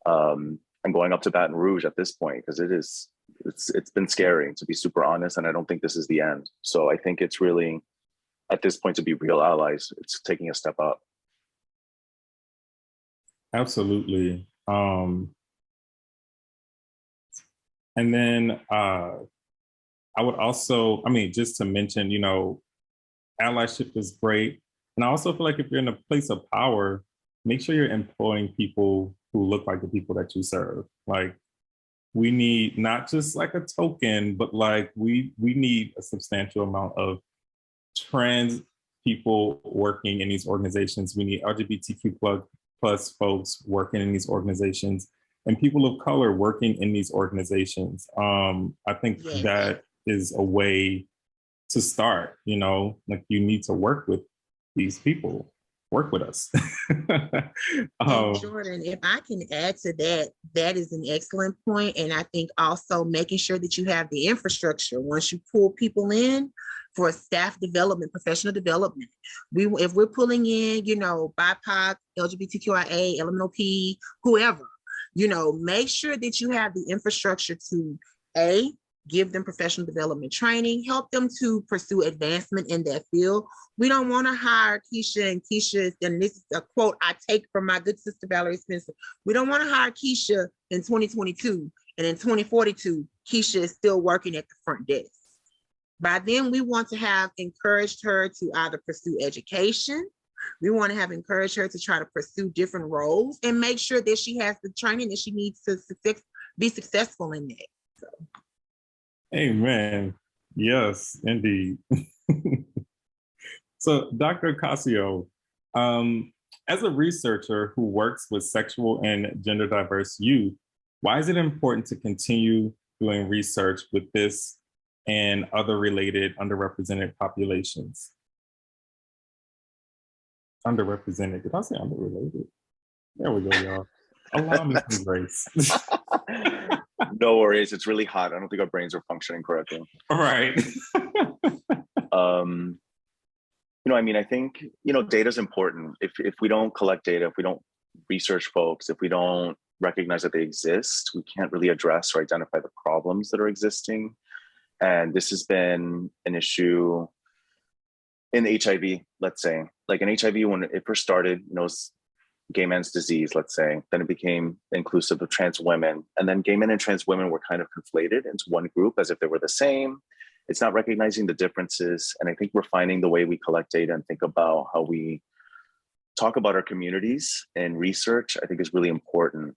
S8: and going up to Baton Rouge at this point, because it's been scary, to be super honest, and I don't think this is the end. So I think it's really, at this point, to be real allies, it's taking a step up.
S4: Absolutely. And then I would also, just to mention, allyship is great. And I also feel like if you're in a place of power, make sure you're employing people who look like the people that you serve. We need not just a token, but we need a substantial amount of trans people working in these organizations. We need LGBTQ plus folks working in these organizations and people of color working in these organizations. I think that is a way to start, you need to work with these people, work with us.
S6: Jordan, if I can add to that, that is an excellent point. And I think also making sure that you have the infrastructure once you pull people in for staff development, professional development. If we're pulling in, BIPOC, LGBTQIA, LMNOP, whoever, make sure that you have the infrastructure to give them professional development training, help them to pursue advancement in that field. We don't want to hire Keisha, and this is a quote I take from my good sister Valerie Spencer. We don't want to hire Keisha in 2022, and in 2042, Keisha is still working at the front desk. By then, we want to have encouraged her to either pursue education. We want to have encouraged her to try to pursue different roles and make sure that she has the training that she needs to be successful in that. So.
S4: Amen. Yes, indeed. So, Dr. Ocasio, as a researcher who works with sexual and gender diverse youth, why is it important to continue doing research with this and other related underrepresented populations? Underrepresented, did I say underrelated? There we go, y'all. Allow me some grace.
S8: No worries, it's really hot. I don't think our brains are functioning correctly.
S4: All right.
S8: I think, data is important. If we don't collect data, if we don't research folks, if we don't recognize that they exist, we can't really address or identify the problems that are existing. And this has been an issue in HIV, let's say. Like in HIV, when it first started, it was gay men's disease, let's say. Then it became inclusive of trans women. And then gay men and trans women were kind of conflated into one group as if they were the same. It's not recognizing the differences. And I think we're finding the way we collect data and think about how we talk about our communities and research, I think is really important.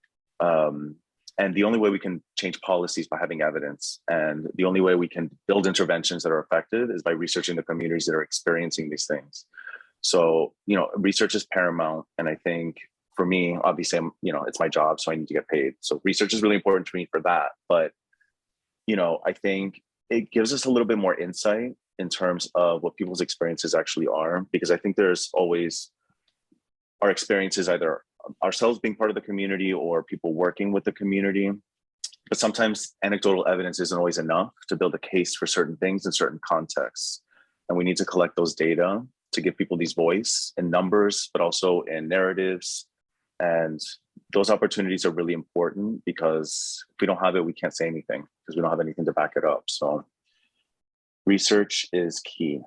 S8: And the only way we can change policies by having evidence. And the only way we can build interventions that are effective is by researching the communities that are experiencing these things. So, research is paramount. And I think for me, obviously, it's my job, so I need to get paid. So research is really important to me for that. But, I think it gives us a little bit more insight in terms of what people's experiences actually are, because I think there's always our experiences, either ourselves being part of the community or people working with the community. But sometimes anecdotal evidence isn't always enough to build a case for certain things in certain contexts. And we need to collect those data to give people these voice in numbers, but also in narratives. And those opportunities are really important, because if we don't have it, we can't say anything because we don't have anything to back it up. So research is key.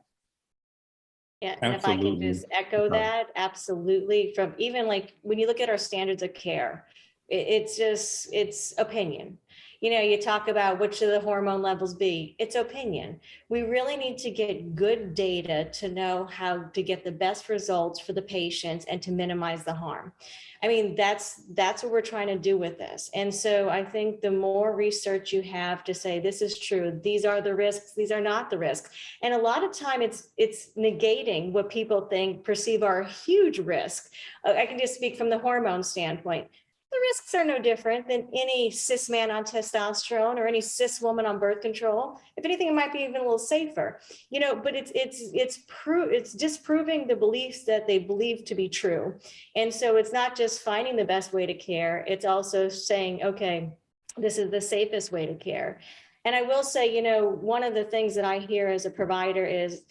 S7: Yeah, and if I can just echo that, absolutely. From even like when you look at our standards of care, it's opinion. You talk about what should the hormone levels be? It's opinion. We really need to get good data to know how to get the best results for the patients and to minimize the harm. I mean, that's what we're trying to do with this. And so I think the more research you have to say, this is true, these are the risks, these are not the risks. And a lot of time it's negating what people perceive are a huge risk. I can just speak from the hormone standpoint. The risks are no different than any cis man on testosterone or any cis woman on birth control. If anything, it might be even a little safer, but it's disproving the beliefs that they believe to be true. And so it's not just finding the best way to care. It's also saying, okay, this is the safest way to care. And I will say, one of the things that I hear as a provider is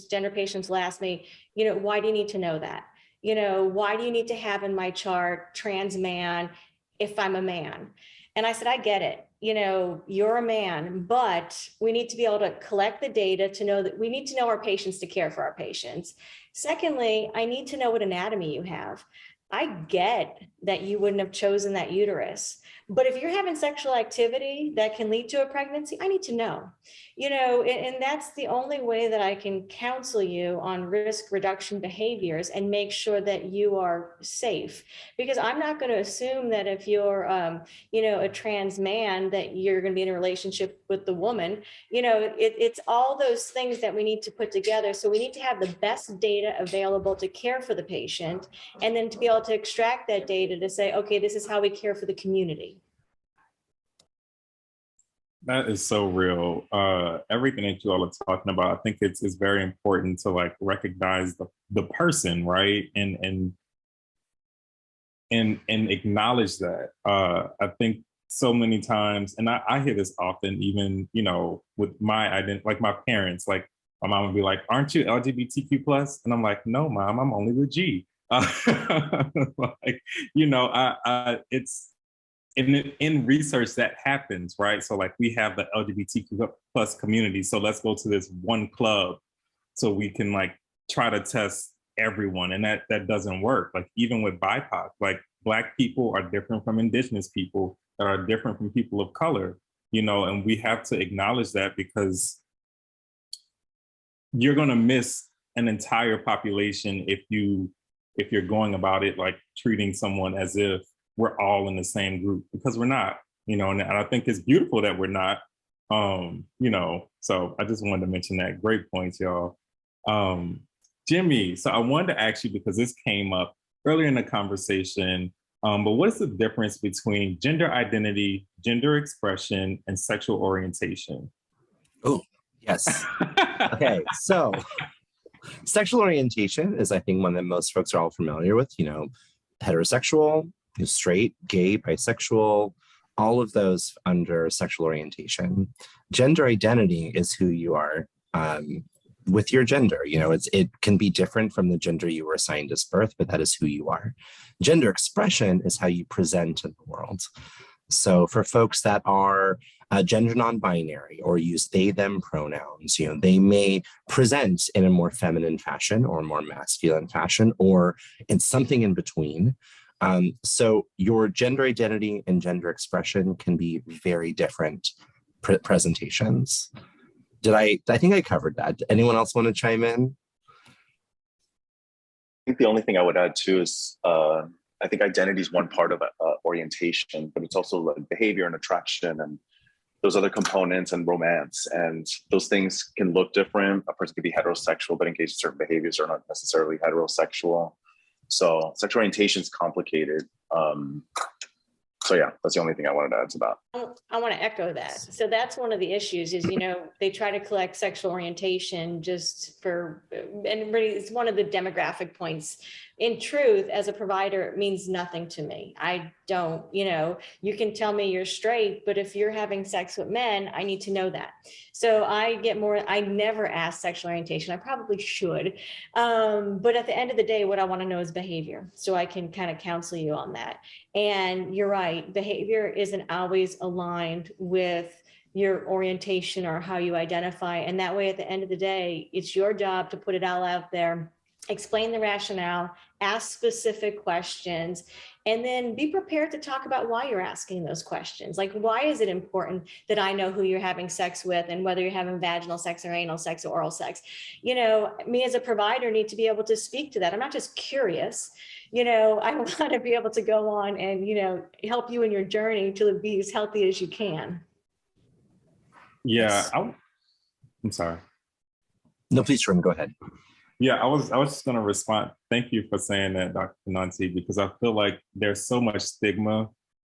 S7: gender patients will ask me, why do you need to know that? Why do you need to have in my chart trans man if I'm a man? And I said, I get it. You're a man, but we need to be able to collect the data to know that we need to know our patients to care for our patients. Secondly, I need to know what anatomy you have. I get that you wouldn't have chosen that uterus, but if you're having sexual activity that can lead to a pregnancy, I need to know, and that's the only way that I can counsel you on risk reduction behaviors and make sure that you are safe. Because I'm not going to assume that if you're, a trans man, that you're going to be in a relationship with the woman. It's all those things that we need to put together. So we need to have the best data available to care for the patient, and then to be able to extract that data to say, okay, this is how we care for the community.
S4: That is so real. Everything that you all are talking about, I think it's very important to recognize the person, right? And acknowledge that. I think so many times, and I hear this often, even, with my identity, like my parents, like my mom would be like, aren't you LGBTQ plus? And I'm like, no, mom, I'm only with G. in research that happens, right? So like we have the LGBTQ plus community. So let's go to this one club so we can like try to test everyone. And that doesn't work. Like even with BIPOC, like Black people are different from Indigenous people that are different from people of color, you know, and we have to acknowledge that because you're gonna miss an entire population if you're going about it like treating someone as if we're all in the same group, because we're not, you know, and I think it's beautiful that we're not, you know, so I just wanted to mention that. Great points, y'all. Jimmy, so I wanted to ask you, because this came up earlier in the conversation, but what is the difference between gender identity, gender expression, and sexual orientation?
S5: Oh, yes. Okay, so sexual orientation is, I think, one that most folks are all familiar with, you know, heterosexual, straight, gay, bisexual, all of those under sexual orientation. Gender identity is who you are with your gender. You know, it can be different from the gender you were assigned as birth, but that is who you are. Gender expression is how you present in the world. So for folks that are gender non-binary or use they, them pronouns, you know, they may present in a more feminine fashion or more masculine fashion or in something in between. So your gender identity and gender expression can be very different presentations. I think I covered that. Anyone else want to chime in?
S8: I think the only thing I would add too is I think identity is one part of orientation, but it's also like behavior and attraction and those other components and romance. And those things can look different. A person could be heterosexual, but engage in certain behaviors are not necessarily heterosexual. So sexual orientation is complicated. So yeah, that's the only thing I wanted to add to that.
S7: I want to echo that. So that's one of the issues is, you know, they try to collect sexual orientation just for, and really it's one of the demographic points. In truth, as a provider, it means nothing to me. I don't, you know, you can tell me you're straight, but if you're having sex with men, I need to know that. So I never ask sexual orientation. I probably should. But at the end of the day, what I want to know is behavior. So I can kind of counsel you on that. And you're right, behavior isn't always aligned with your orientation or how you identify. And that way, at the end of the day, it's your job to put it all out there, explain the rationale, ask specific questions, and then be prepared to talk about why you're asking those questions. Like, why is it important that I know who you're having sex with and whether you're having vaginal sex or anal sex or oral sex? You know, me as a provider need to be able to speak to that. I'm not just curious. You know, I want to be able to go on and, you know, help you in your journey to be as healthy as you can.
S4: Yeah, I'm sorry.
S5: No, please, Jordan, go ahead.
S4: Yeah, I was just going to respond. Thank you for saying that, Dr. Pannazi, because I feel like there's so much stigma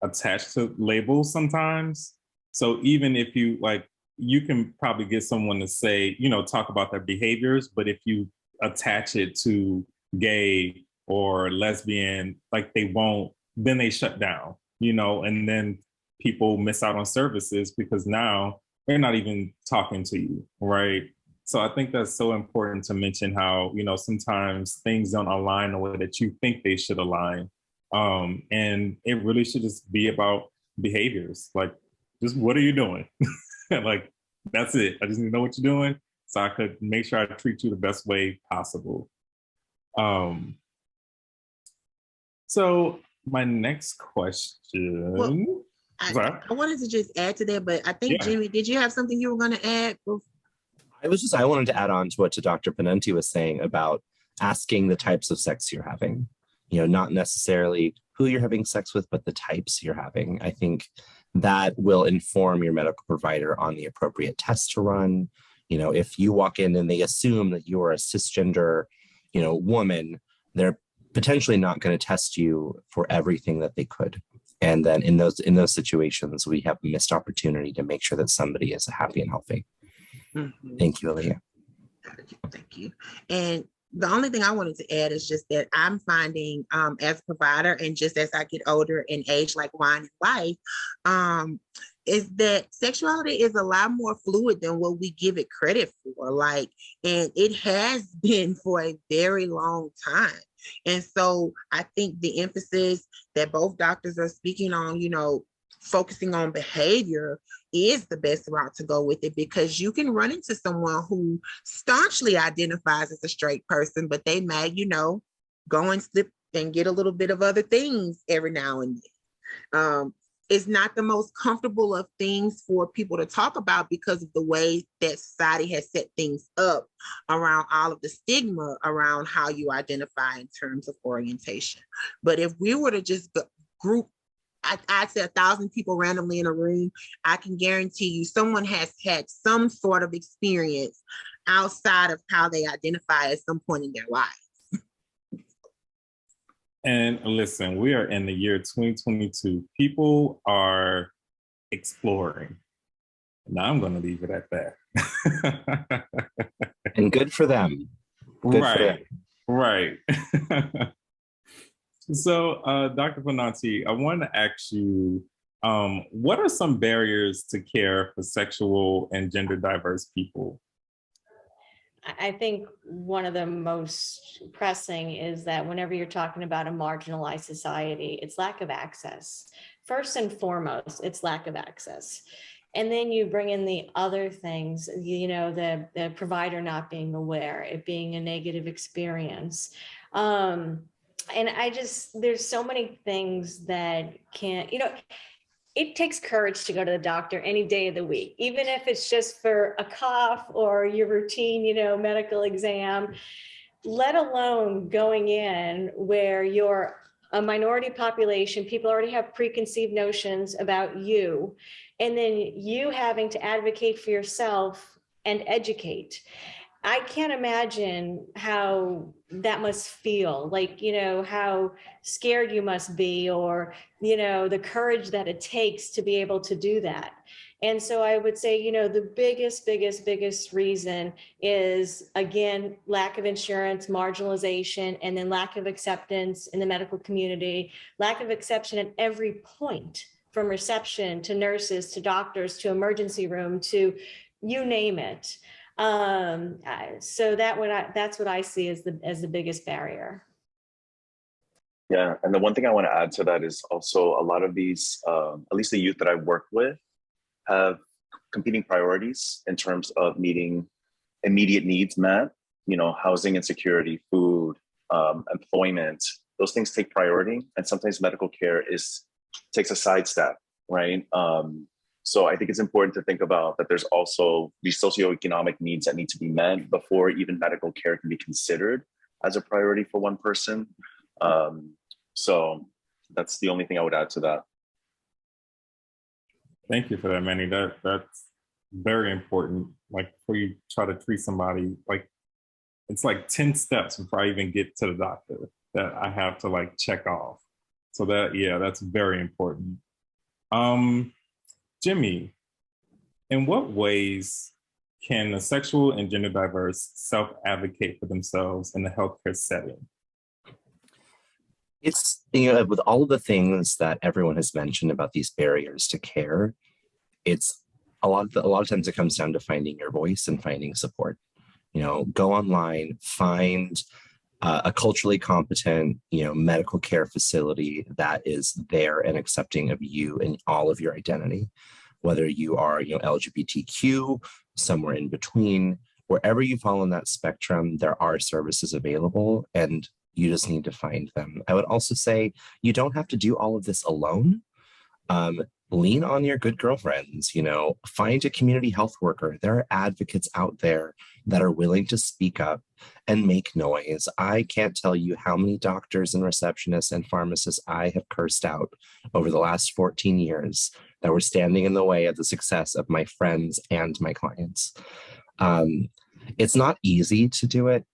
S4: attached to labels sometimes. So even if you like, you can probably get someone to say, you know, talk about their behaviors, but if you attach it to gay or lesbian, like they won't, then they shut down, you know, and then people miss out on services because now they're not even talking to you, right? So I think that's so important to mention how, you know, sometimes things don't align the way that you think they should align. And it really should just be about behaviors. Like, just what are you doing? Like, that's it. I just need to know what you're doing so I could make sure I treat you the best way possible. So my next question.
S6: Well, I wanted to just add to that, but I think, yeah. Jimmy, did you have something you were going to add?
S5: I wanted to add on to what Dr. Pannazi was saying about asking the types of sex you're having, you know, not necessarily who you're having sex with, but the types you're having. I think that will inform your medical provider on the appropriate test to run. You know, if you walk in and they assume that you're a cisgender, you know, woman, they're potentially not going to test you for everything that they could. And then in those situations, we have a missed opportunity to make sure that somebody is happy and healthy. Mm-hmm. Thank you, Elea.
S6: Thank you. And the only thing I wanted to add is just that I'm finding as a provider and just as I get older and age like wine and life, is that sexuality is a lot more fluid than what we give it credit for. Like, and it has been for a very long time. And so I think the emphasis that both doctors are speaking on, focusing on behavior is the best route to go with it, because you can run into someone who staunchly identifies as a straight person, but they may, go and slip and get a little bit of other things every now and then. It's not the most comfortable of things for people to talk about because of the way that society has set things up around all of the stigma around how you identify in terms of orientation. But if we were to just group, I'd say 1,000 people randomly in a room, I can guarantee you someone has had some sort of experience outside of how they identify at some point in their life.
S4: And listen, we are in the year 2022. People are exploring. Now I'm going to leave it at that.
S5: And good for them. Good for them.
S4: Right. So, Dr. Pannazi, I want to ask you, what are some barriers to care for sexual and gender diverse people?
S7: I think one of the most pressing is that whenever you're talking about a marginalized society, it's lack of access. First and foremost, it's lack of access. And then you bring in the other things, the provider not being aware, it being a negative experience. And there's so many things that can't, it takes courage to go to the doctor any day of the week, even if it's just for a cough or your routine, medical exam, let alone going in where you're a minority population, people already have preconceived notions about you, and then you having to advocate for yourself and educate. I can't imagine how that must feel, like, how scared you must be, or, the courage that it takes to be able to do that. And so I would say, the biggest reason is, again, lack of insurance, marginalization, and then lack of acceptance in the medical community, lack of acceptance at every point, from reception to nurses to doctors to emergency room to you name it. So that's what I see as the biggest barrier.
S8: Yeah, and the one thing I want to add to that is also a lot of these, at least the youth that I work with, have competing priorities in terms of meeting immediate needs met. Housing and security, food, employment. Those things take priority, and sometimes medical care takes a sidestep, right? So I think it's important to think about that there's also these socioeconomic needs that need to be met before even medical care can be considered as a priority for one person. So that's the only thing I would add to that.
S4: Thank you for that, Manny. That's very important. Like, before you try to treat somebody, like, it's like 10 steps before I even get to the doctor that I have to check off. So that's very important. Jimmy, in what ways can a sexual and gender diverse self-advocate for themselves in the healthcare setting?
S5: It's, with all of the things that everyone has mentioned about these barriers to care, it's a lot of times it comes down to finding your voice and finding support. Go online, find a culturally competent, medical care facility that is there and accepting of you and all of your identity, whether you are, LGBTQ, somewhere in between, wherever you fall on that spectrum, there are services available, and you just need to find them. I would also say you don't have to do all of this alone. Lean on your good girlfriends, find a community health worker. There are advocates out there that are willing to speak up and make noise. I can't tell you how many doctors and receptionists and pharmacists I have cursed out over the last 14 years that were standing in the way of the success of my friends and my clients. It's not easy to do it,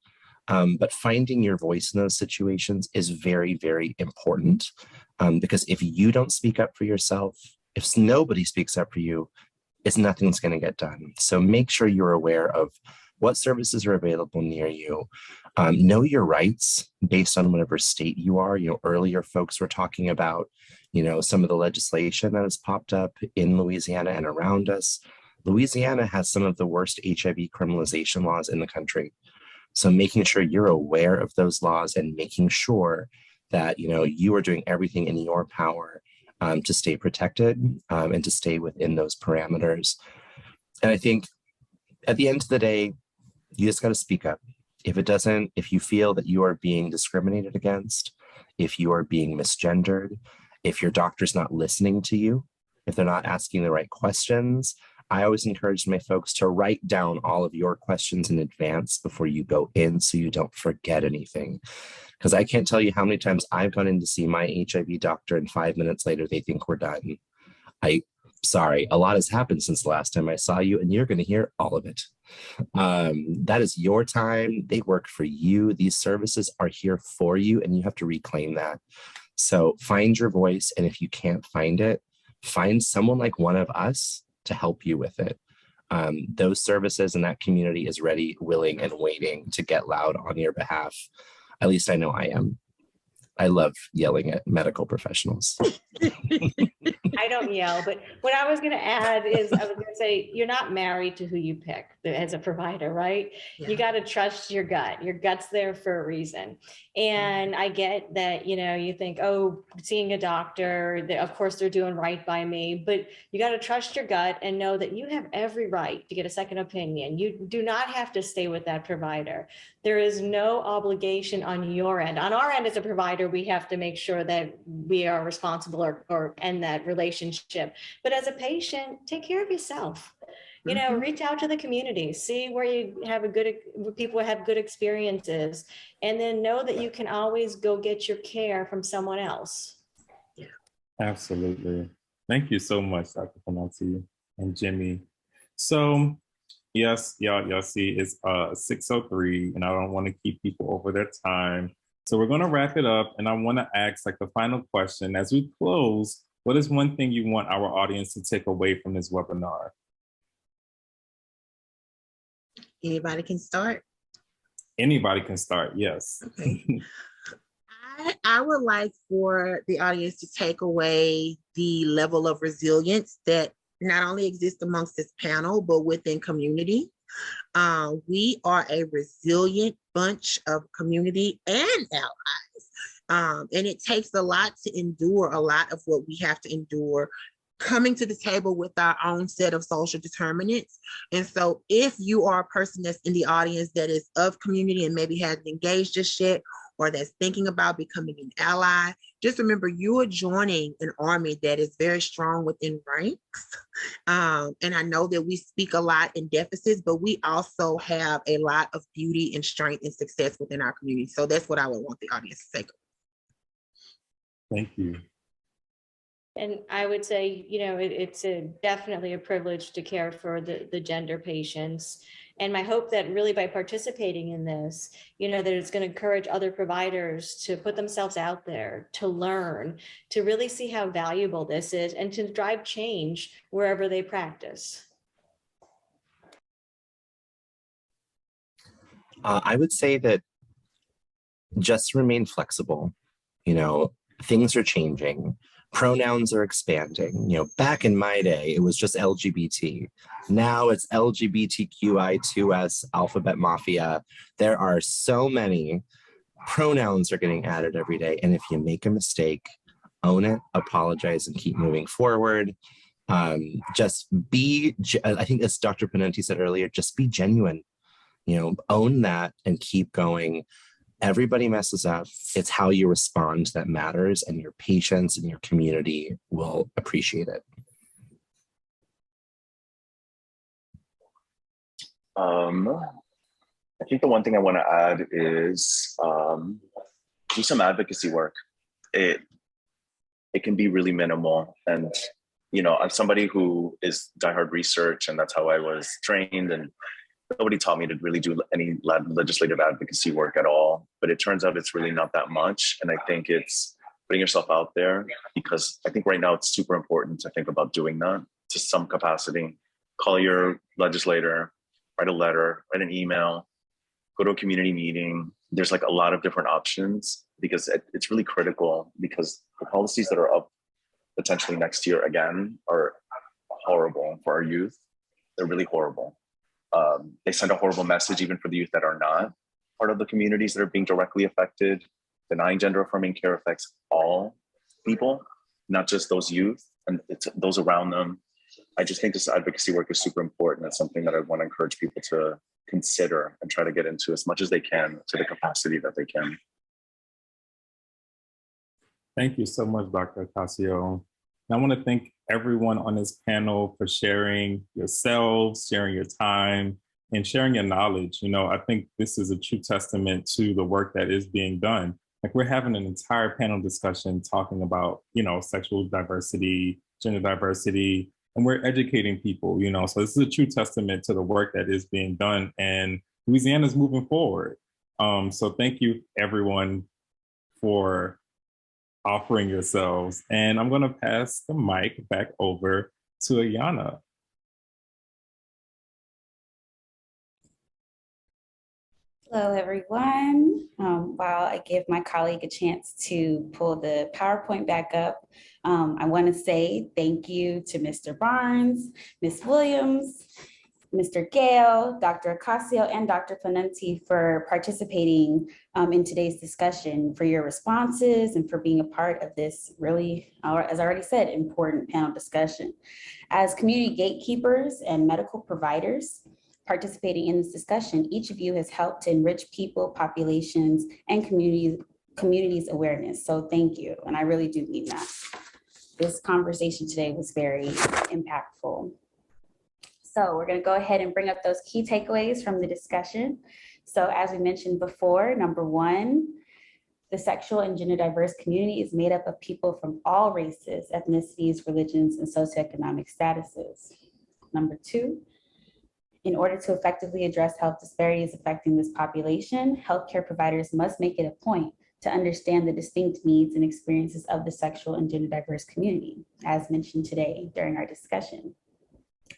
S5: but finding your voice in those situations is very, very important, because if you don't speak up for yourself, if nobody speaks up for you, nothing's going to get done. So make sure you're aware of what services are available near you. Know your rights based on whatever state you are. Earlier folks were talking about, some of the legislation that has popped up in Louisiana and around us. Louisiana has some of the worst HIV criminalization laws in the country. So making sure you're aware of those laws and making sure that, you know, you are doing everything in your power to stay protected and to stay within those parameters. And I think at the end of the day, you just got to speak up. If you feel that you are being discriminated against, if you are being misgendered, if your doctor's not listening to you, if they're not asking the right questions, I always encourage my folks to write down all of your questions in advance before you go in so you don't forget anything. Because I can't tell you how many times I've gone in to see my HIV doctor and 5 minutes later they think we're done. Sorry, a lot has happened since the last time I saw you, and you're going to hear all of it. That is your time. They work for you. These services are here for you, and you have to reclaim that. So find your voice, and if you can't find it, find someone like one of us to help you with it. Those services and that community is ready, willing, and waiting to get loud on your behalf. At least I know I am. I love yelling at medical professionals.
S7: I don't yell, but what I was going to add is I was going to say, you're not married to who you pick as a provider, right?
S6: Yeah.
S7: You got to trust your gut. Your gut's there for a reason. And I get that, you know, you think, oh, seeing a doctor, of course they're doing right by me, but you got to trust your gut and know that you have every right to get a second opinion. You do not have to stay with that provider. There is no obligation on your end. On our end as a provider, we have to make sure that we are responsible or end that relationship. But as a patient, take care of yourself. You know, reach out to the community, see where you have where people have good experiences, and then know that you can always go get your care from someone else.
S6: Yeah.
S4: Absolutely. Thank you so much, Dr. Pannazi and Jimmy. So yes, y'all see it's 6:03 and I don't want to keep people over their time. So we're going to wrap it up, and I want to ask like the final question as we close. What is one thing you want our audience to take away from this webinar?
S6: Anybody can start.
S4: Anybody can start, yes.
S6: Okay. I would like for the audience to take away the level of resilience that not only exists amongst this panel, but within community. We are a resilient bunch of community and allies. And it takes a lot to endure a lot of what we have to endure, coming to the table with our own set of social determinants. And so if you are a person that's in the audience that is of community and maybe hasn't engaged just yet, or that's thinking about becoming an ally, just remember you are joining an army that is very strong within ranks. And I know that we speak a lot in deficits, but we also have a lot of beauty and strength and success within our community. So that's what I would want the audience to take.
S4: Thank you.
S7: And I would say, you know, it's definitely a privilege to care for the gender patients. And my hope that really by participating in this, you know, that it's going to encourage other providers to put themselves out there, to learn, to really see how valuable this is, and to drive change wherever they practice.
S5: I would say that just remain flexible. You know, things are changing. Pronouns are expanding. You know, back in my day, it was just LGBT. Now it's LGBTQI2S, Alphabet Mafia. There are so many pronouns are getting added every day. And if you make a mistake, own it, apologize, and keep moving forward. Just be, I think as Dr. Pannazi said earlier, just be genuine. You know, own that and keep going. Everybody messes up. It's how you respond that matters, and your patients and your community will appreciate it.
S8: I think the one thing I want to add is do some advocacy work. It can be really minimal, and you know, I'm somebody who is diehard research, and that's how I was trained, and nobody taught me to really do any legislative advocacy work at all. But it turns out it's really not that much. And I think it's putting yourself out there, because I think right now it's super important to think about doing that to some capacity. Call your legislator, write a letter, write an email, go to a community meeting. There's like a lot of different options, because it's really critical, because the policies that are up potentially next year again are horrible for our youth. They're really horrible. They send a horrible message even for the youth that are not. part of the communities that are being directly affected. Denying gender affirming care affects all people, not just those youth and it's those around them. I just think this advocacy work is super important. That's something that I want to encourage people to consider and try to get into as much as they can to the capacity that they can.
S4: Thank you so much, Dr. Ocasio. And I want to thank everyone on this panel for sharing yourselves, sharing your time, and sharing your knowledge. I think this is a true testament to the work that is being done. Like, we're having an entire panel discussion talking about, sexual diversity, gender diversity, and we're educating people, so this is a true testament to the work that is being done, and Louisiana is moving forward. So thank you, everyone, for offering yourselves. And I'm going to pass the mic back over to Ayana.
S1: Hello, everyone. While I give my colleague a chance to pull the PowerPoint back up, I want to say thank you to Mr. Barnes, Ms. Williams, Mr. Gill, Dr. Ocasio, and Dr. Pannazi for participating in today's discussion, for your responses, and for being a part of this really, as I already said, important panel discussion. As community gatekeepers and medical providers participating in this discussion, each of you has helped to enrich people, populations, and communities' awareness. So thank you, and I really do mean that. This conversation today was very impactful. So we're going to go ahead and bring up those key takeaways from the discussion. So as we mentioned before, number one, the sexual and gender diverse community is made up of people from all races, ethnicities, religions, and socioeconomic statuses. Number two, in order to effectively address health disparities affecting this population, healthcare providers must make it a point to understand the distinct needs and experiences of the sexual and gender diverse community, as mentioned today during our discussion.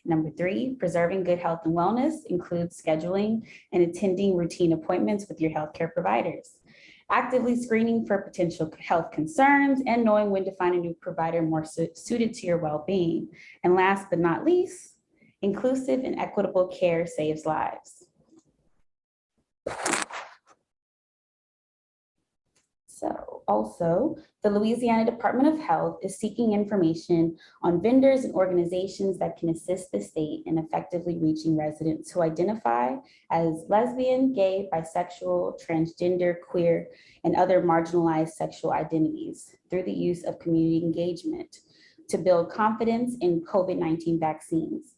S1: Number three, preserving good health and wellness includes scheduling and attending routine appointments with your healthcare providers, actively screening for potential health concerns, and knowing when to find a new provider more suited to your well-being. And last but not least, inclusive and equitable care saves lives. So also, the Louisiana Department of Health is seeking information on vendors and organizations that can assist the state in effectively reaching residents who identify as lesbian, gay, bisexual, transgender, queer, and other marginalized sexual identities through the use of community engagement to build confidence in COVID-19 vaccines.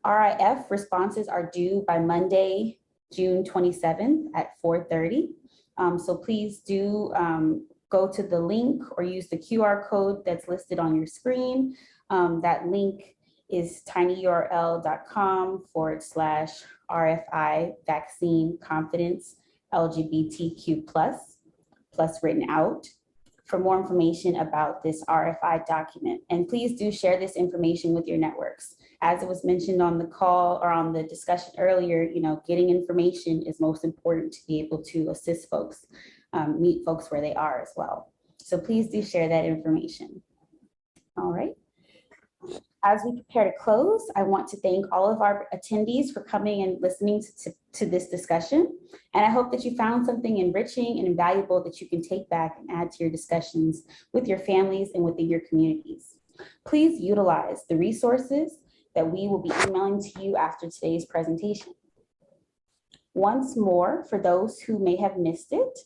S1: RIF responses are due by Monday, June 27th at 4:30. So please do go to the link or use the QR code that's listed on your screen. That link is tinyurl.com/RFI vaccine confidence LGBTQ plus written out for more information about this RFI document. And please do share this information with your networks. As it was mentioned on the call or on the discussion earlier, getting information is most important to be able to assist folks, meet folks where they are as well. So please do share that information. All right. As we prepare to close, I want to thank all of our attendees for coming and listening to this discussion. And I hope that you found something enriching and invaluable that you can take back and add to your discussions with your families and within your communities. Please utilize the resources that we will be emailing to you after today's presentation. Once more, for those who may have missed it,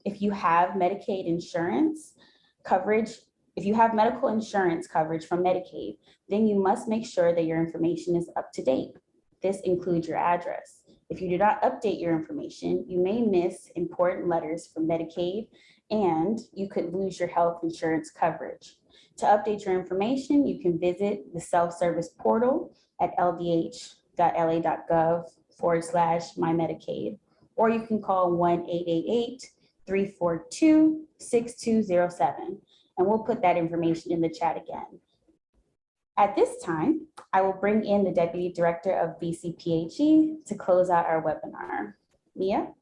S1: if you have Medicaid insurance coverage, if you have medical insurance coverage from Medicaid, then you must make sure that your information is up to date. This includes your address. If you do not update your information, you may miss important letters from Medicaid and you could lose your health insurance coverage. To update your information, you can visit the self-service portal at ldh.la.gov/mymedicaid, or you can call 1-888-342-6207. And we'll put that information in the chat again. At this time, I will bring in the Deputy Director of BCPHE to close out our webinar. Mia?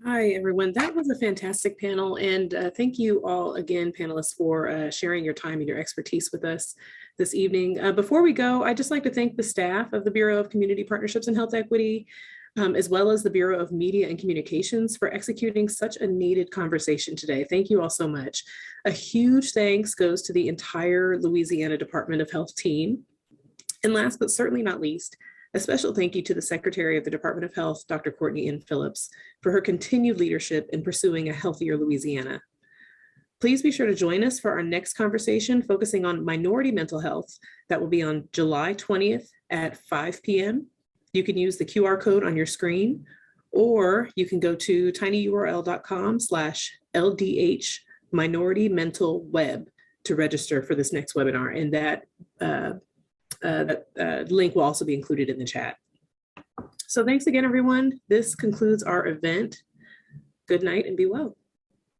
S3: Hi, everyone. That was a fantastic panel. And thank you all again, panelists, for sharing your time and your expertise with us. this evening. Before we go, I'd just like to thank the staff of the Bureau of Community Partnerships and Health Equity, as well as the Bureau of Media and Communications for executing such a needed conversation today. Thank you all so much. A huge thanks goes to the entire Louisiana Department of Health team. And last but certainly not least, a special thank you to the Secretary of the Department of Health, Dr. Courtney N. Phillips, for her continued leadership in pursuing a healthier Louisiana. Please be sure to join us for our next conversation focusing on minority mental health. That will be on July 20th at 5 p.m. You can use the QR code on your screen, or you can go to tinyurl.com/LDH minority mental web to register for this next webinar. And that link will also be included in the chat. So thanks again, everyone. This concludes our event. Good night and be well.